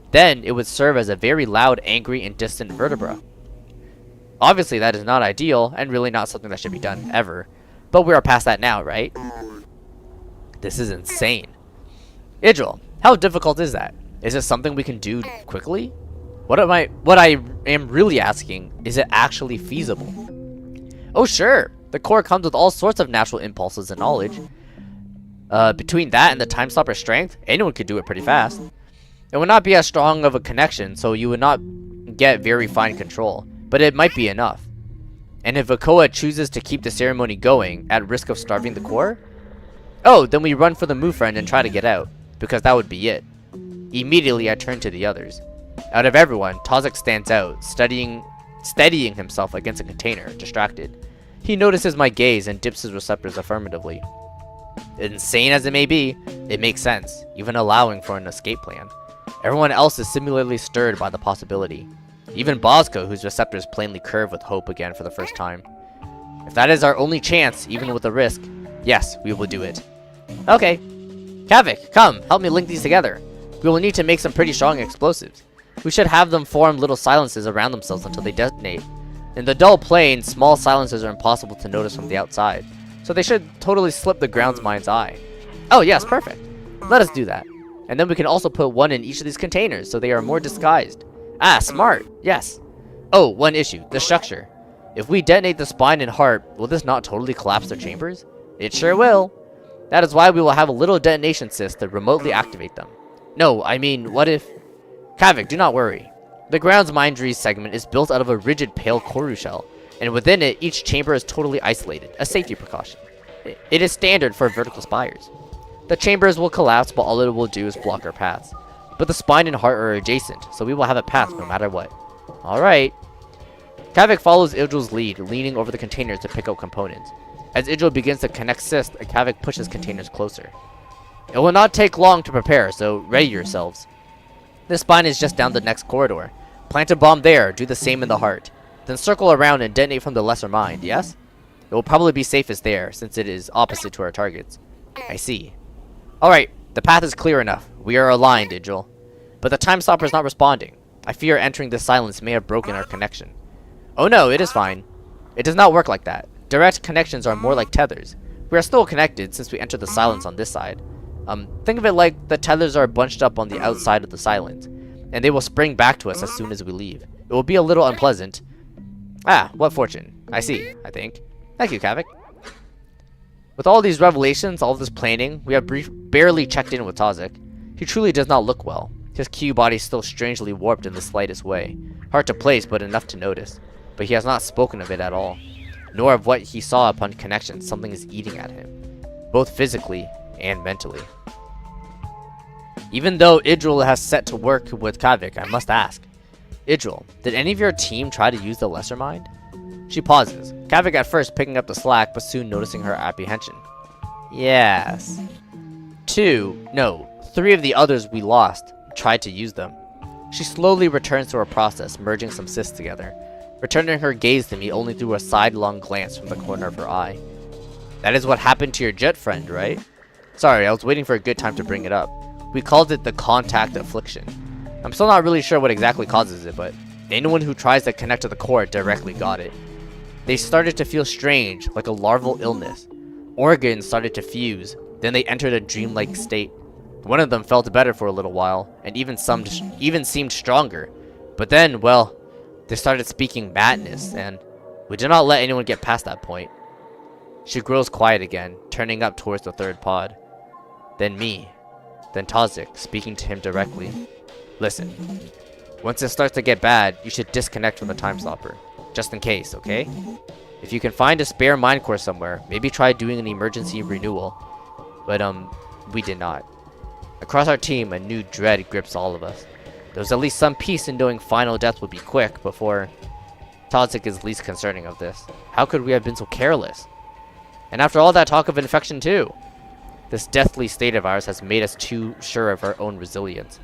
Then it would serve as a very loud, angry, and distant vertebra. Obviously that is not ideal, and really not something that should be done ever. But we are past that now, right? This is insane. Idril, how difficult is that? Is it something we can do quickly? What I am really asking, is it actually feasible? Oh sure, the core comes with all sorts of natural impulses and knowledge. Between that and the Time Stopper strength, anyone could do it pretty fast. It would not be as strong of a connection, so you would not get very fine control, but it might be enough. And if Akoa chooses to keep the ceremony going, at risk of starving the core? Oh, then we run for the move friend and try to get out, because that would be it. Immediately I turn to the others. Out of everyone, Tozik stands out, steadying himself against a container, distracted. He notices my gaze and dips his receptors affirmatively. Insane as it may be, it makes sense, even allowing for an escape plan. Everyone else is similarly stirred by the possibility. Even Bosco, whose receptors plainly curve with hope again for the first time. If that is our only chance, even with a risk, yes, we will do it. Okay. Kavik, come, help me link these together. We will need to make some pretty strong explosives. We should have them form little silences around themselves until they detonate. In the dull plane, small silences are impossible to notice from the outside, so they should totally slip the ground's mind's eye. Oh yes, perfect. Let us do that. And then we can also put one in each of these containers, so they are more disguised. Ah, smart, yes. Oh, one issue, the structure. If we detonate the spine and heart, will this not totally collapse their chambers? It sure will. That is why we will have a little detonation cyst to remotely activate them. No, I mean, what if... Kavik, do not worry. The ground's mindery segment is built out of a rigid pale corru shell, and within it, each chamber is totally isolated, a safety precaution. It is standard for vertical spires. The chambers will collapse, but all it will do is block our paths. But the spine and heart are adjacent, so we will have a path no matter what. Alright. Kavik follows Idril's lead, leaning over the containers to pick up components. As Idril begins to connect cyst, Kavik pushes containers closer. It will not take long to prepare, so ready yourselves. The spine is just down the next corridor. Plant a bomb there, do the same in the heart. Then circle around and detonate from the lesser mind, yes? It will probably be safest there, since it is opposite to our targets. I see. Alright, the path is clear enough. We are aligned, Idril. But the Time Stopper is not responding. I fear entering this silence may have broken our connection. Oh no, it is fine. It does not work like that. Direct connections are more like tethers. We are still connected since we entered the silence on this side. Think of it like the tethers are bunched up on the outside of the silence, and they will spring back to us as soon as we leave. It will be a little unpleasant. Ah, what fortune. I see, I think. Thank you, Kavik. With all these revelations, all this planning, we have barely checked in with Tozik. He truly does not look well. His Q body is still strangely warped in the slightest way. Hard to place, but enough to notice. But he has not spoken of it at all, nor of what he saw upon connection. Something is eating at him, both physically and mentally. Even though Idril has set to work with Kavik, I must ask. Idril, did any of your team try to use the lesser mind? She pauses, Kavik at first picking up the slack, but soon noticing her apprehension. Yes. 3 of the others we lost tried to use them. She slowly returns to her process, merging some cysts together, returning her gaze to me only through a sidelong glance from the corner of her eye. That is what happened to your jet friend, right? Sorry, I was waiting for a good time to bring it up. We called it the contact affliction. I'm still not really sure what exactly causes it, but anyone who tries to connect to the core directly got it. They started to feel strange, like a larval illness. Organs started to fuse, then they entered a dreamlike state. One of them felt better for a little while, and even seemed stronger. But then, well, they started speaking madness, and we did not let anyone get past that point. She grows quiet again, turning up towards the third pod. Then me. Then Tozik, speaking to him directly. Listen. Once it starts to get bad, you should disconnect from the Time Stopper. just in case, okay? If you can find a spare mine core somewhere, maybe try doing an emergency renewal. But, we did not. Across our team, a new dread grips all of us. There was at least some peace in knowing final death would be quick before Toxic is least concerning of this. How could we have been so careless? And after all that talk of infection too. This deathly state of ours has made us too sure of our own resilience.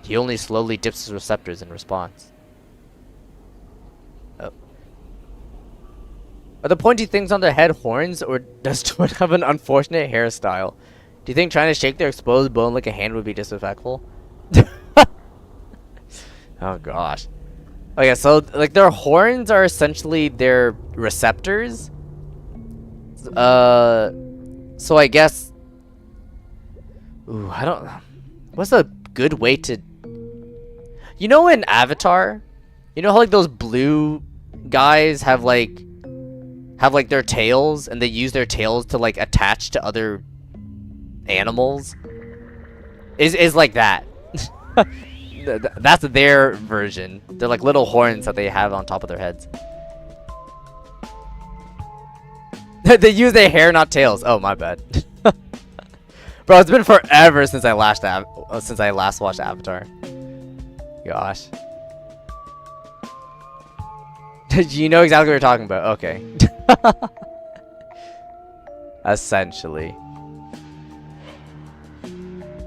He only slowly dips his receptors in response. Oh. Are the pointy things on their head horns, or does Twin have an unfortunate hairstyle? Do you think trying to shake their exposed bone like a hand would be disrespectful? Oh gosh. Okay, so like their horns are essentially their receptors. So I guess. Ooh, I don't. What's a good way to? You know, in Avatar, you know how like those blue guys have like their tails, and they use their tails to like attach to other animals. Is like that. That's their version. They're like little horns that they have on top of their heads. They use their hair, not tails. Oh, my bad. Bro, it's been forever since I last watched Avatar. Gosh. You know exactly what we're talking about. Okay. Essentially.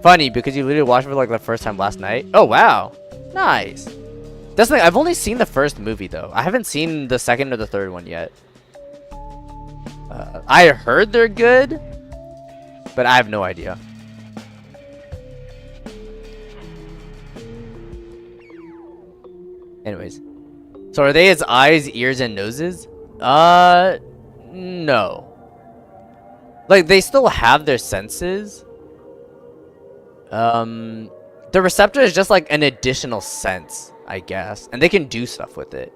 Funny, because you literally watched it for like the first time last night. Oh, wow. Nice. That's like, I've only seen the first movie, though. I haven't seen the second or the third one yet. I heard they're good, but I have no idea. Anyways. So are they its eyes, ears, and noses? No. Like, they still have their senses. The receptor is just like an additional sense, I guess. And they can do stuff with it.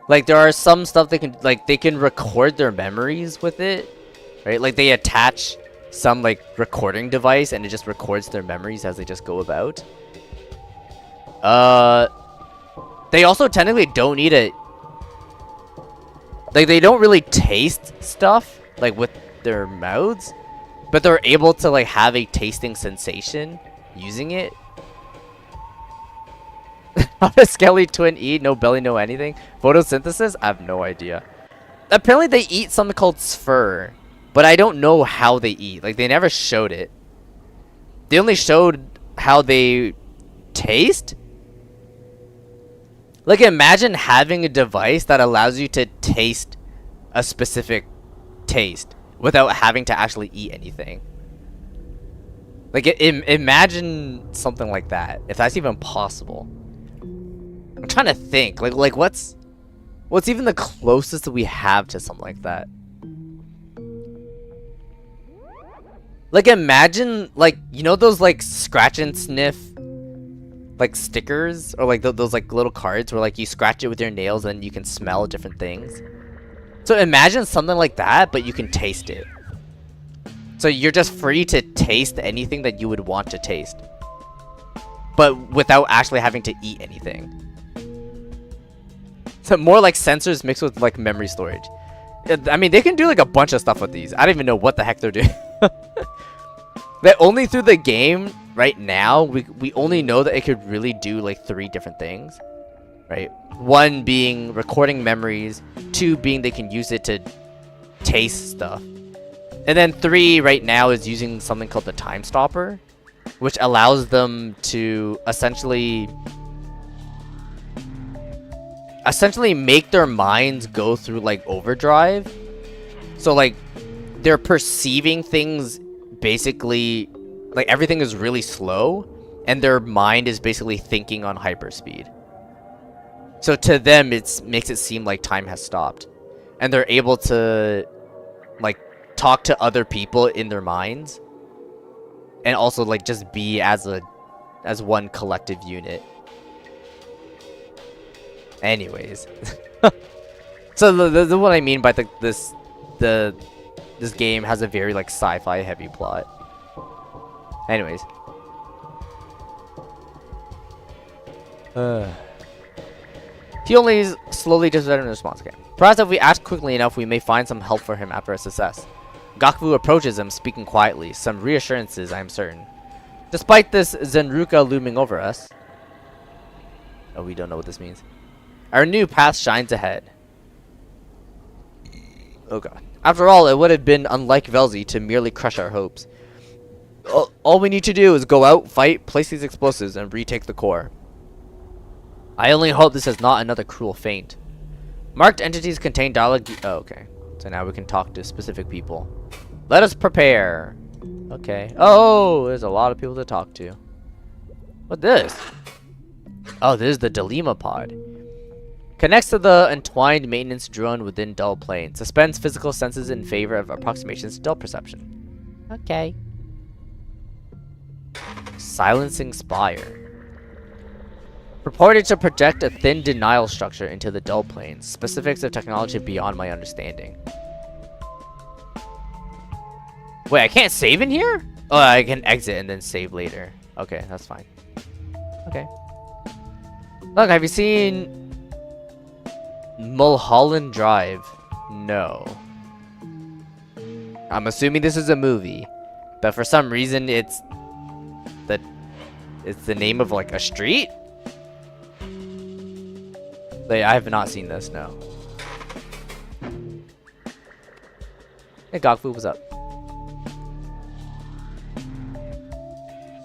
Like, there are some stuff they can record their memories with it, right? Like, they attach some, like, recording device, and it just records their memories as they just go about. They also technically don't need it. Like, they don't really taste stuff, like, with their mouths, but they're able to, like, have a tasting sensation using it. How does Skelly Twin eat? No belly, no anything. Photosynthesis? I have no idea. Apparently they eat something called sphere, but I don't know how they eat. Like, they never showed it. They only showed how they taste. Like, imagine having a device that allows you to taste a specific taste without having to actually eat anything. Like, imagine something like that, if that's even possible. I'm trying to think, like what's even the closest that we have to something like that? Like, imagine, like, you know those, like, scratch and sniff, like, stickers? Or, like, those, like, little cards where, like, you scratch it with your nails and you can smell different things? So imagine something like that, but you can taste it. So you're just free to taste anything that you would want to taste, but without actually having to eat anything. So more like sensors mixed with like memory storage. I mean, they can do like a bunch of stuff with these. I don't even know what the heck they're doing. That only through the game right now, we only know that it could really do like 3 different things, right? 1 being recording memories, 2 being they can use it to taste stuff, and then 3 right now is using something called the time stopper, which allows them to essentially make their minds go through like overdrive. So like they're perceiving things basically like everything is really slow, and their mind is basically thinking on hyperspeed. So to them it makes it seem like time has stopped, and they're able to like talk to other people in their minds, and also like just be as one collective unit. Anyways. So the what I mean by this game has a very like sci-fi heavy plot. Anyways. He only is slowly disregarding the response. Okay. Perhaps if we act quickly enough, we may find some help for him after a success. Gakvu approaches him, speaking quietly. Some reassurances, I am certain. Despite this Zenruka looming over us. Oh, we don't know what this means. Our new path shines ahead. Oh god. After all, it would have been unlike Velzy to merely crush our hopes. All we need to do is go out, fight, place these explosives, and retake the core. I only hope this is not another cruel feint. Marked entities contain dialogue. Oh, okay. So now we can talk to specific people. Let us prepare. Okay. Oh, there's a lot of people to talk to. What's this? Oh, this is the Dilema pod. Connects to the entwined maintenance drone within dull plane. Suspends physical senses in favor of approximations to dull perception. Okay. Silencing Spire. Purported to project a thin denial structure into the dull plane. Specifics of technology beyond my understanding. Wait, I can't save in here? Oh, I can exit and then save later. Okay, that's fine. Okay. Look, have you seen Mulholland Drive? No. I'm assuming this is a movie, but for some reason it's the name of like a street? Like, I have not seen this, no. Hey, Gokfu, what's up?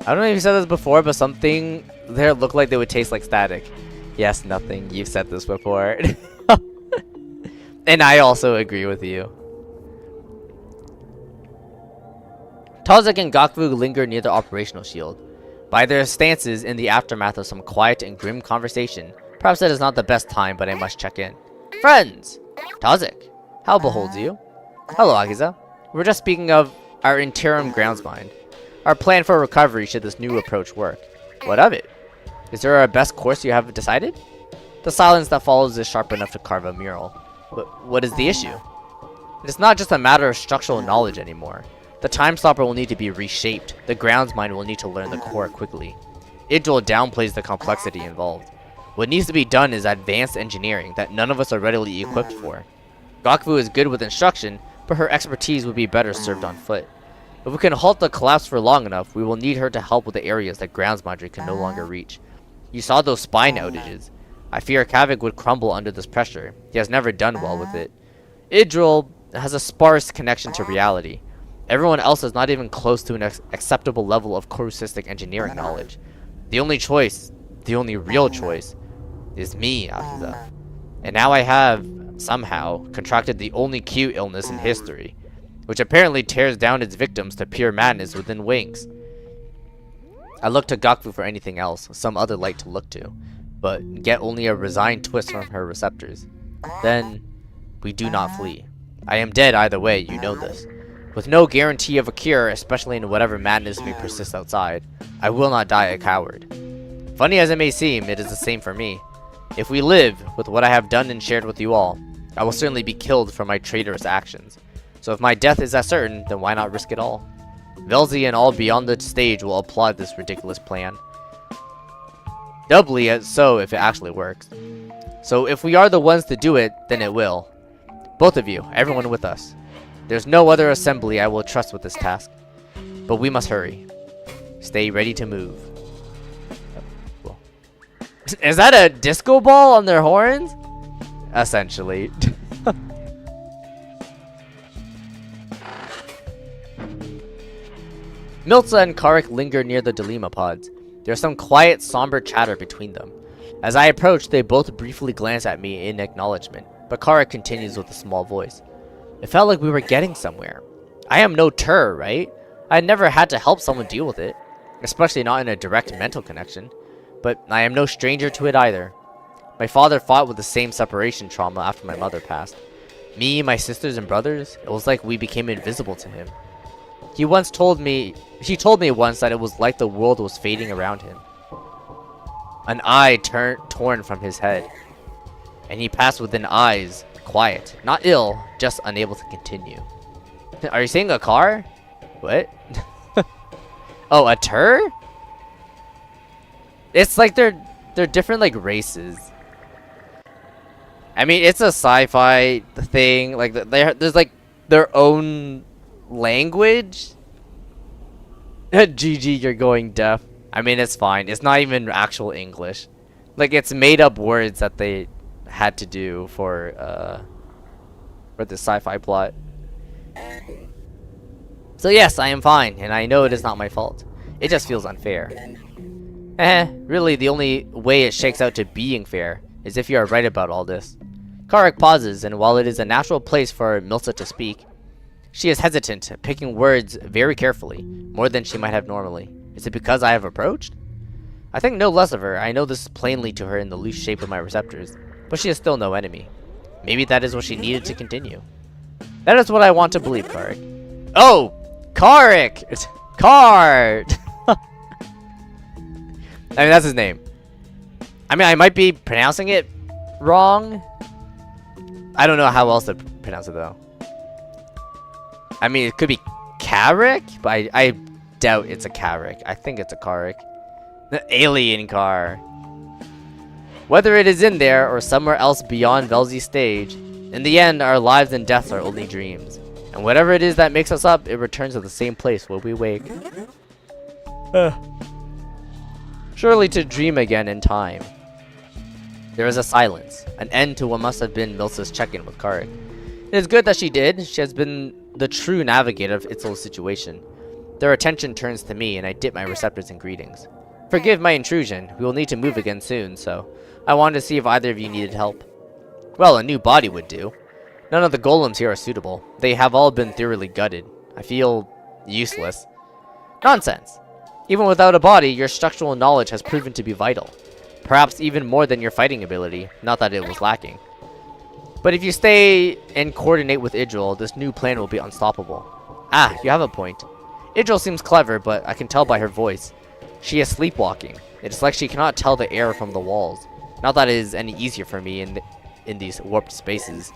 I don't know if you said this before, but something there looked like they would taste like static. Yes, nothing. You've said this before. And I also agree with you. Tazik and Gokfu linger near the operational shield. By their stances in the aftermath of some quiet and grim conversation, perhaps that is not the best time, but I must check in. Friends! Tazik, how beholds you? Hello, Agiza. We're just speaking of our interim groundsmind. Our plan for recovery should this new approach work. What of it? Is there a best course you have decided? The silence that follows is sharp enough to carve a mural. But what is the issue? It is not just a matter of structural knowledge anymore. The time stopper will need to be reshaped. The groundsmind will need to learn the core quickly. Idril downplays the complexity involved. What needs to be done is advanced engineering that none of us are readily equipped for. Gokfu is good with instruction, but her expertise would be better served on foot. If we can halt the collapse for long enough, we will need her to help with the areas that Groundsminder can no longer reach. You saw those spine outages. I fear Kavik would crumble under this pressure. He has never done well with it. Idril has a sparse connection to reality. Everyone else is not even close to an acceptable level of corru engineering knowledge. The only choice, the only real choice, is me, Afiza. And now I have, somehow, contracted the only cute illness in history, which apparently tears down its victims to pure madness within winks. I look to Gokfu for anything else, some other light to look to, but get only a resigned twist from her receptors. Then, we do not flee. I am dead either way, you know this. With no guarantee of a cure, especially in whatever madness may persist outside, I will not die a coward. Funny as it may seem, it is the same for me. If we live, with what I have done and shared with you all, I will certainly be killed for my traitorous actions. So if my death is as certain, then why not risk it all? Velzy and all beyond the stage will applaud this ridiculous plan. Doubly so if it actually works. So if we are the ones to do it, then it will. Both of you, everyone with us. There's no other assembly I will trust with this task. But we must hurry. Stay ready to move. Cool. Is that a disco ball on their horns? Essentially. Milza and Karik linger near the Dilema pods. There's some quiet, somber chatter between them. As I approach, they both briefly glance at me in acknowledgement, but Karik continues with a small voice. It felt like we were getting somewhere. I am no Tur, right? I had never had to help someone deal with it, especially not in a direct mental connection, but I am no stranger to it either. My father fought with the same separation trauma after my mother passed. Me, my sisters and brothers, it was like we became invisible to him. He told me once that it was like the world was fading around him. An eye torn from his head, and he passed within eyes, quiet, not ill, just unable to continue. Are you saying a car? What? Oh, a Tur? It's like they're different like races. I mean, it's a sci-fi thing. Like, there's like their own language. GG, you're going deaf. I mean, it's fine. It's not even actual English. Like, it's made up words that they had to do for the sci-fi plot. So yes, I am fine, and I know it is not my fault. It just feels unfair. Really, the only way it shakes out to being fair is if you are right about all this. Karek pauses, and while it is a natural place for Milsa to speak, she is hesitant, picking words very carefully, more than she might have normally. Is it because I have approached? I think no less of her. I know this plainly to her in the loose shape of my receptors, but she is still no enemy. Maybe that is what she needed to continue. That is what I want to believe, Karek. Oh! Karek! It's Card! I mean, that's his name. I mean, I might be pronouncing it wrong. I don't know how else to pronounce it, though. I mean, it could be Carrick, but I doubt it's a Carrick. I think it's a Carrick. The alien car. Whether it is in there or somewhere else beyond Velzy's stage, in the end, our lives and deaths are only dreams. And whatever it is that makes us up, it returns to the same place where we wake. Surely to dream again in time. There is a silence, an end to what must have been Milsa's check-in with Karek. It is good that she did. She has been the true navigator of Itzel's situation. Their attention turns to me, and I dip my receptors in greetings. Forgive my intrusion. We will need to move again soon, so I wanted to see if either of you needed help. Well, a new body would do. None of the golems here are suitable. They have all been thoroughly gutted. I feel useless. Nonsense. Even without a body, your structural knowledge has proven to be vital. Perhaps even more than your fighting ability, not that it was lacking. But if you stay and coordinate with Idril, this new plan will be unstoppable. Ah, you have a point. Idril seems clever, but I can tell by her voice. She is sleepwalking. It is like she cannot tell the air from the walls. Not that it is any easier for me in these warped spaces.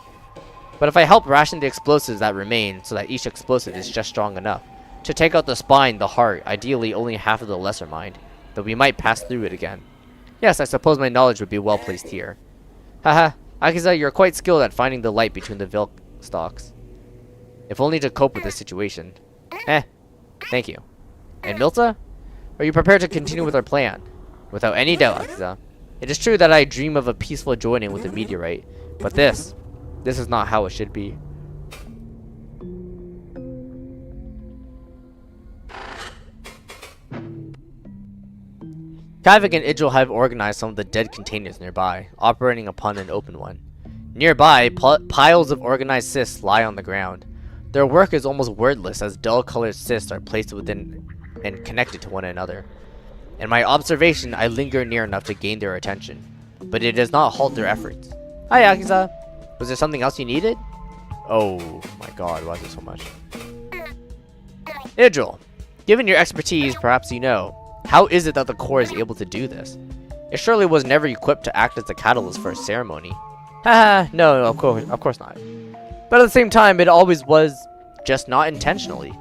But if I help ration the explosives that remain so that each explosive is just strong enough to take out the spine, the heart, ideally only half of the lesser mind, then we might pass through it again. Yes, I suppose my knowledge would be well placed here. Haha, Akiza, you're quite skilled at finding the light between the Vilk stalks. If only to cope with this situation. Thank you. And Milta? Are you prepared to continue with our plan? Without any doubt, Akiza. It is true that I dream of a peaceful joining with the meteorite, but this is not how it should be. Kavik and Idril have organized some of the dead containers nearby, operating upon an open one. Nearby, piles of organized cysts lie on the ground. Their work is almost wordless as dull-colored cysts are placed within and connected to one another. In my observation, I linger near enough to gain their attention, but it does not halt their efforts. Hi, Akiza. Was there something else you needed? Oh my god, why is there so much? Idril, given your expertise, perhaps you know, how is it that the core is able to do this? It surely was never equipped to act as the catalyst for a ceremony. Haha, no, of course not. But at the same time, it always was, just not intentionally.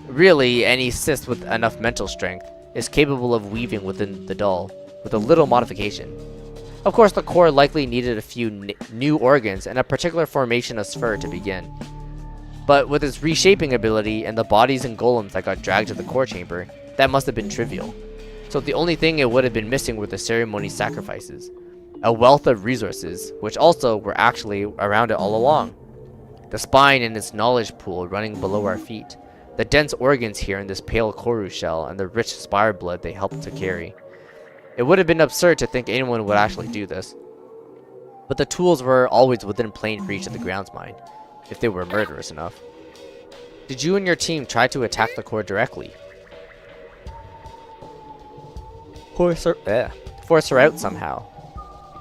Really, any cyst with enough mental strength is capable of weaving within the doll, with a little modification. Of course, the core likely needed a few new organs and a particular formation of sphere to begin. But with its reshaping ability and the bodies and golems that got dragged to the core chamber, that must have been trivial. So the only thing it would have been missing were the ceremony sacrifices. A wealth of resources, which also were actually around it all along. The spine and its knowledge pool running below our feet. The dense organs here in this pale corru shell and the rich spire blood they helped to carry. It would have been absurd to think anyone would actually do this. But the tools were always within plain reach of the grounds mind, if they were murderous enough. Did you and your team try to attack the core directly? Force her out somehow.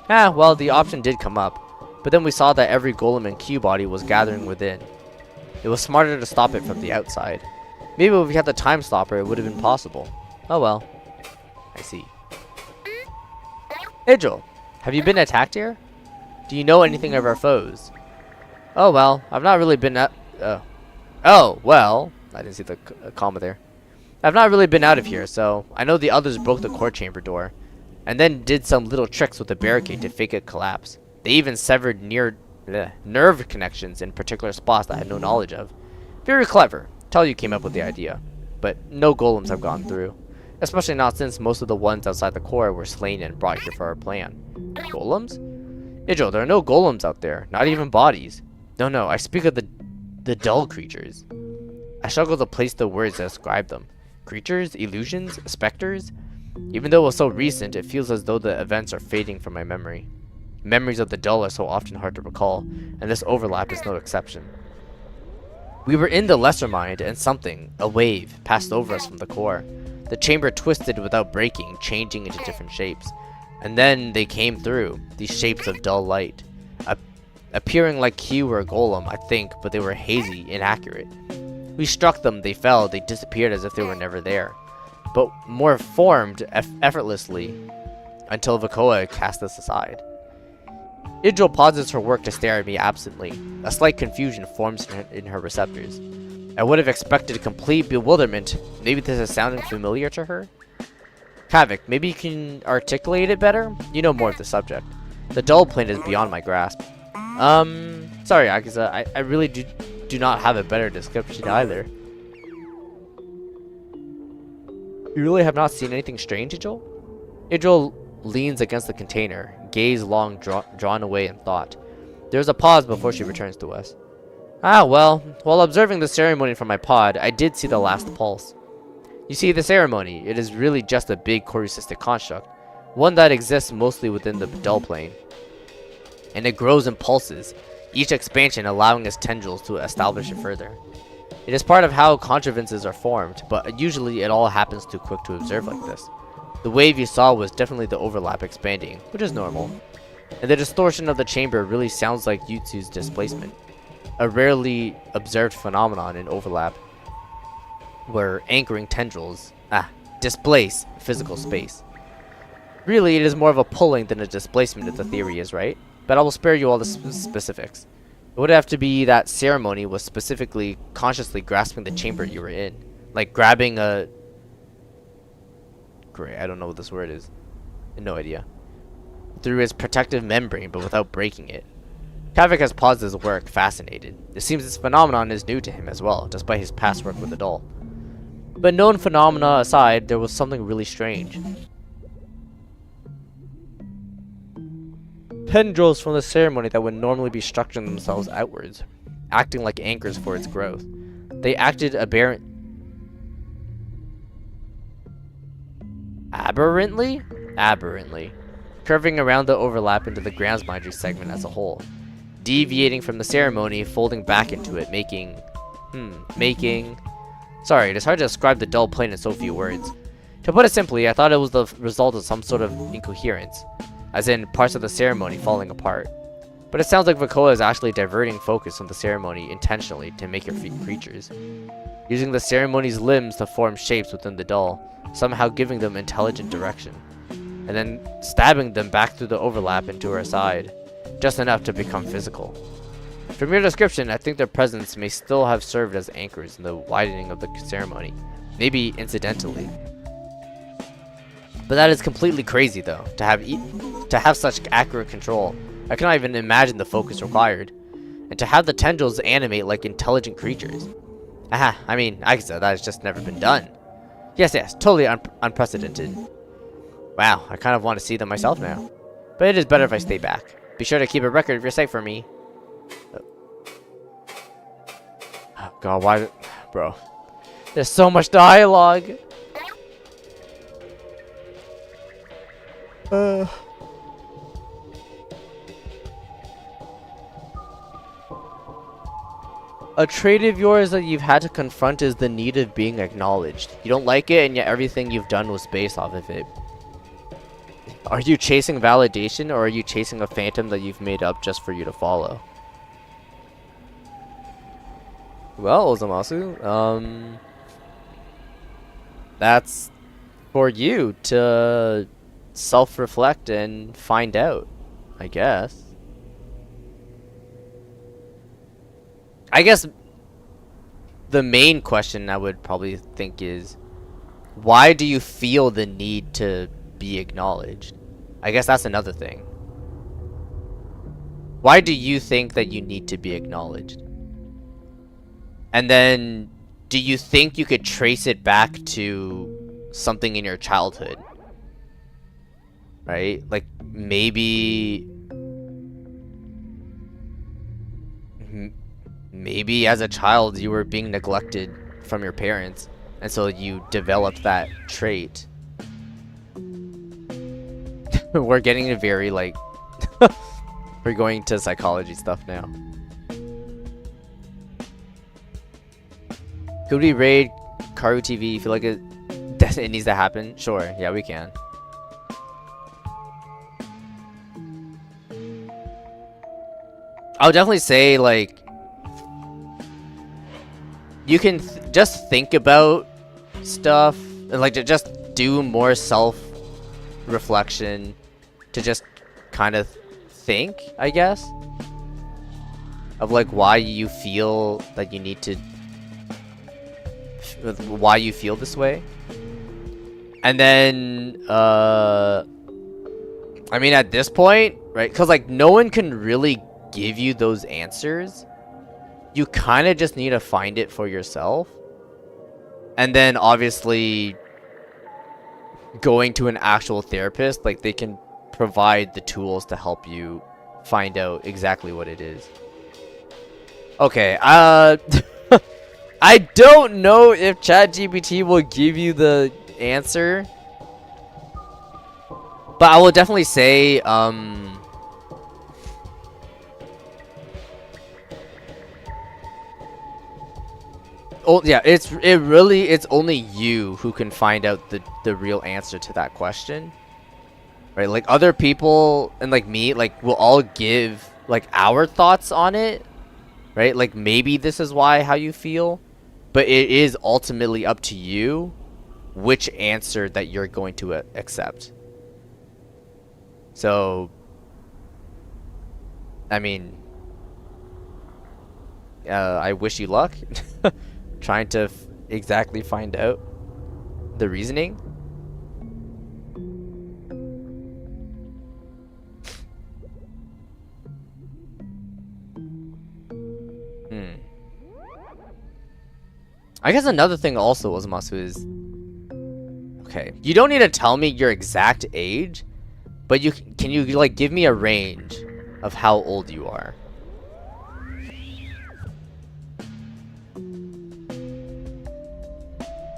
Well, the option did come up, but then we saw that every golem and Q body was gathering within. It was smarter to stop it from the outside. Maybe if we had the time stopper, it would have been possible. Oh well. I see. Idril, have you been attacked here? Do you know anything of our foes? Oh well, I've not really been at... Oh, well, I didn't see the comma there. I've not really been out of here, so I know the others broke the core chamber door, and then did some little tricks with the barricade to fake a collapse. They even severed nerve connections in particular spots that I had no knowledge of. Very clever. Tell you came up with the idea. But no golems have gone through. Especially not since most of the ones outside the core were slain and brought here for our plan. Golems? Idril, there are no golems out there. Not even bodies. No, I speak of the dull creatures. I struggle to place the words that describe them. Creatures? Illusions? Specters? Even though it was so recent, it feels as though the events are fading from my memory. Memories of the dull are so often hard to recall, and this overlap is no exception. We were in the lesser mind, and something, a wave, passed over us from the core. The chamber twisted without breaking, changing into different shapes. And then they came through, these shapes of dull light. Appearing like Q or a golem, I think, but they were hazy, inaccurate. We struck them, they fell, they disappeared as if they were never there. But more formed effortlessly until Vakoa cast us aside. Idril pauses her work to stare at me absently. A slight confusion forms in her receptors. I would have expected complete bewilderment. Maybe this is sounding familiar to her? Kavik, maybe you can articulate it better? You know more of the subject. The dull plane is beyond my grasp. Sorry, Akiza, I really do not have a better description either. You really have not seen anything strange, Idril? Idril leans against the container, gaze long drawn away in thought. There's a pause before she returns to us. Well, while observing the ceremony from my pod, I did see the last pulse. You see, the ceremony, it is really just a big corru construct, one that exists mostly within the dull plane. And it grows in pulses, each expansion allowing its tendrils to establish it further. It is part of how contrivances are formed, but usually it all happens too quick to observe like this. The wave you saw was definitely the overlap expanding, which is normal. And the distortion of the chamber really sounds like Yutsu's displacement, a rarely observed phenomenon in overlap, where anchoring tendrils displace physical space. Really, it is more of a pulling than a displacement if the theory is right, but I will spare you all the specifics. It would have to be that ceremony was specifically consciously grasping the chamber you were in, like grabbing a... Great, I don't know what this word is. No idea. Through his protective membrane, but without breaking it. Kavik has paused his work, fascinated. It seems this phenomenon is new to him as well, despite his past work with the doll. But known phenomena aside, there was something really strange. Tendrils from the ceremony that would normally be structuring themselves outwards, acting like anchors for its growth. They acted aberrantly, curving around the overlap into the Groundsmindry segment as a whole, deviating from the ceremony, folding back into it, making... Sorry, it is hard to describe the dull plane in so few words. To put it simply, I thought it was the result of some sort of incoherence, as in parts of the ceremony falling apart. But it sounds like Vakoa is actually diverting focus from the ceremony intentionally to make it creatures, using the ceremony's limbs to form shapes within the doll, somehow giving them intelligent direction, and then stabbing them back through the overlap into her side, just enough to become physical. From your description, I think their presence may still have served as anchors in the widening of the ceremony, maybe incidentally. But that is completely crazy, though, to have such accurate control. I cannot even imagine the focus required, and to have the tendrils animate like intelligent creatures. I mean, I said that has just never been done. Yes, totally unprecedented. Wow, I kind of want to see them myself now. But it is better if I stay back. Be sure to keep a record of your sight for me. Oh god, why... Bro. There's so much dialogue! A trait of yours that you've had to confront is the need of being acknowledged. You don't like it, and yet everything you've done was based off of it. Are you chasing validation, or are you chasing a phantom that you've made up just for you to follow? Well, Ozomasu, that's for you to self-reflect and find out, I guess. I guess the main question I would probably think is, why do you feel the need to be acknowledged? I guess that's another thing. Why do you think that you need to be acknowledged? And then, do you think you could trace it back to something in your childhood? Right? Like, maybe... Maybe as a child you were being neglected from your parents, and so you developed that trait. We're getting a very, like... We're going to psychology stuff now. Could we raid Corru TV? You feel like it needs to happen? Sure, yeah, we can. I would definitely say, like, you can just think about stuff and, like, to just do more self-reflection, to just kind of think, I guess, of, like, why you feel that you need to, why you feel this way. And then, I mean, at this point, right, because, like, no one can really give you those answers. You kind of just need to find it for yourself. And then obviously going to an actual therapist, like, they can provide the tools to help you find out exactly what it is. Okay, I don't know if ChatGPT will give you the answer, but I will definitely say, oh yeah, it's only you who can find out the real answer to that question, right? Like, other people and, like, me, like, will all give, like, our thoughts on it, right? Like, maybe this is how you feel, but it is ultimately up to you which answer that you're going to accept. So, I mean, I wish you luck trying to exactly find out the reasoning. I guess another thing also was Masu is, okay, you don't need to tell me your exact age, but can you like give me a range of how old you are?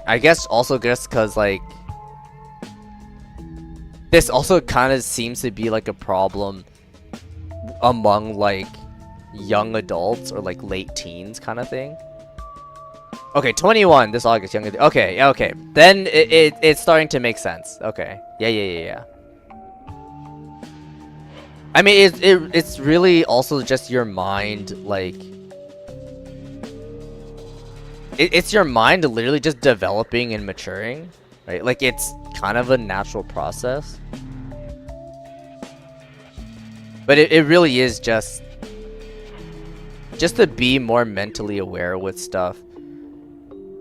I guess also just because, like, this also kind of seems to be like a problem among, like, young adults or, like, late teens kind of thing. Okay, 21 this August, young adult. Okay. Then it's starting to make sense. Okay. Yeah. I mean, it's really also just your mind, like... It's your mind literally just developing and maturing, right? Like, it's kind of a natural process. But it really is just to be more mentally aware with stuff.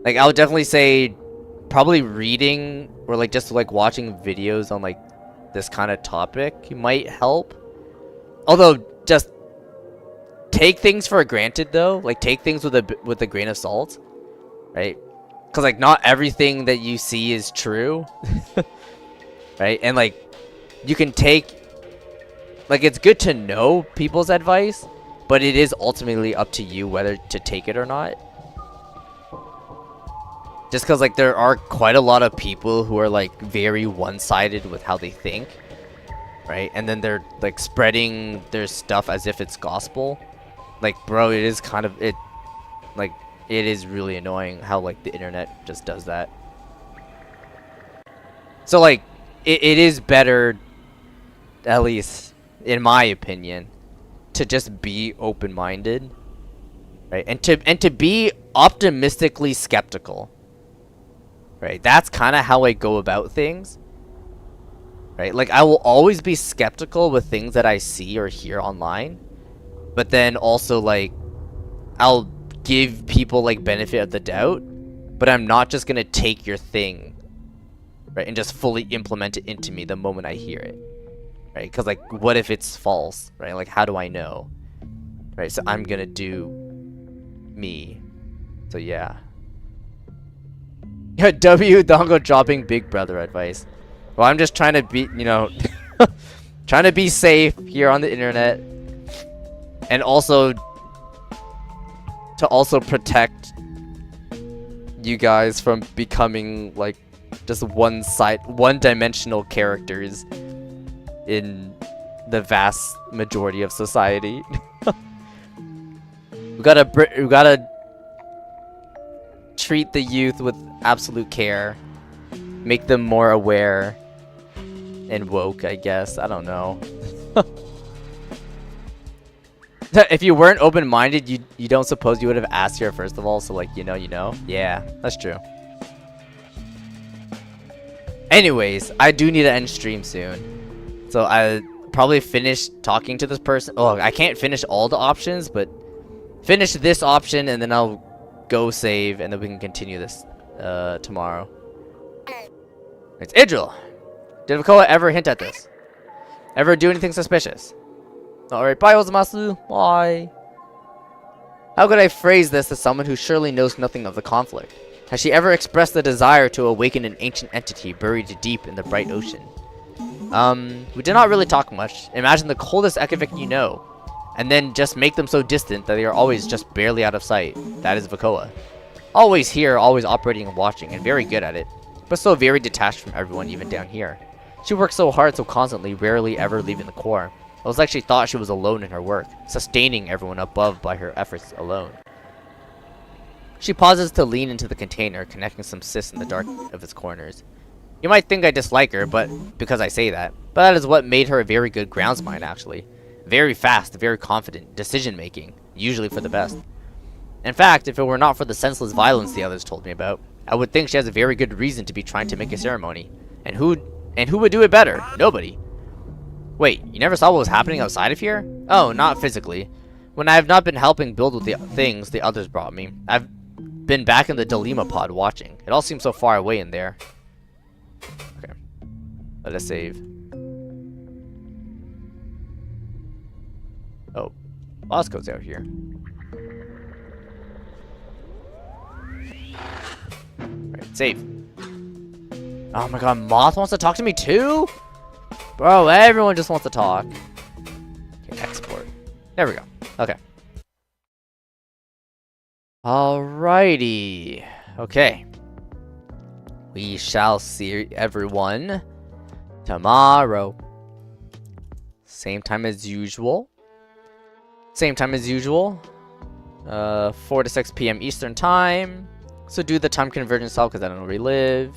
Like, I would definitely say probably reading or, like, just, like, watching videos on, like, this kind of topic might help. Although, just take things for granted, though. Like, take things with a grain of salt. Right? Because, like, not everything that you see is true. Right? And, like, you can take... Like, it's good to know people's advice, but it is ultimately up to you whether to take it or not. Just because, like, there are quite a lot of people who are, like, very one-sided with how they think. Right? And then they're, like, spreading their stuff as if it's gospel. Like, bro, it is kind of... Like... It is really annoying how, like, the internet just does that. So, like, it is better, at least in my opinion, to just be open-minded, right? And to be optimistically skeptical, right? That's kind of how I go about things, right? Like, I will always be skeptical with things that I see or hear online, but then also, like, I'll give people, like, benefit of the doubt, but I'm not just gonna take your thing, right, and just fully implement it into me the moment I hear it. right? Because like, what if it's false, right? Like, how do I know, right? So I'm gonna do me. So yeah. Yeah, W Dongo dropping Big Brother advice. Well, I'm just trying to be, you know, trying to be safe here on the internet, and also to also protect you guys from becoming like just one-dimensional characters in the vast majority of society. we gotta treat the youth with absolute care, make them more aware and woke, I guess. I don't know. If you weren't open-minded, you don't suppose you would have asked here first of all, so like, you know? Yeah, that's true. Anyways, I do need to end stream soon. So I probably finish talking to this person. Oh, I can't finish all the options, but finish this option and then I'll go save and then we can continue this tomorrow. It's Idril. Did Vakoa ever hint at this? Ever do anything suspicious? Alright, bye Ozumasu. Bye. How could I phrase this to someone who surely knows nothing of the conflict? Has she ever expressed the desire to awaken an ancient entity buried deep in the bright ocean? We did not really talk much. Imagine the coldest Ekavik you know, and then just make them so distant that they are always just barely out of sight. That is Vakoa. Always here, always operating and watching, and very good at it, but so very detached from everyone even down here. She works so hard so constantly, rarely ever leaving the core. It was like she thought she was alone in her work, sustaining everyone above by her efforts alone. She pauses to lean into the container, connecting some cysts in the dark of its corners. You might think I dislike her, because I say that, but that is what made her a very good groundsman, actually. Very fast, very confident, decision-making, usually for the best. In fact, if it were not for the senseless violence the others told me about, I would think she has a very good reason to be trying to make a ceremony. And who would do it better? Nobody. Wait, you never saw what was happening outside of here? Oh, not physically. When I have not been helping build with the things the others brought me, I've been back in the Delima pod watching. It all seems so far away in there. Okay. Let us save. Oh. Bosco's out here. Right, save. Oh my god, Moth wants to talk to me too? Bro, everyone just wants to talk. Okay, export. There we go. Okay. Alrighty. Okay. We shall see everyone tomorrow. Same time as usual. Same time as usual. 4 to 6 p.m. Eastern time. So do the time conversion solve because I don't relive.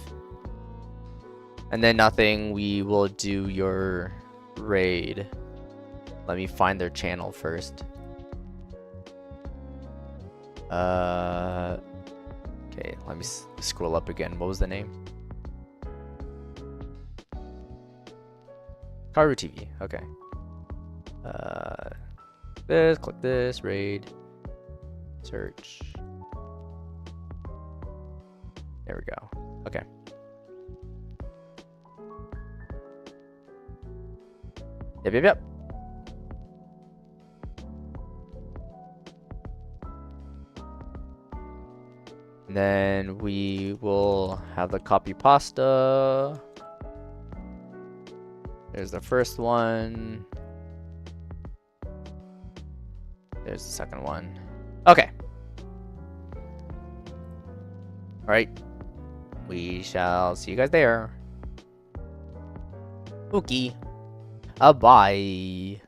And then nothing, we will do your raid. Let me find their channel first. Okay, let me scroll up again. What was the name? Corru TV, okay. Click this, raid. Search. There we go, okay. Yep. And then we will have the copy pasta. There's the first one. There's the second one. Okay. Alright. We shall see you guys there. Okay. Bye.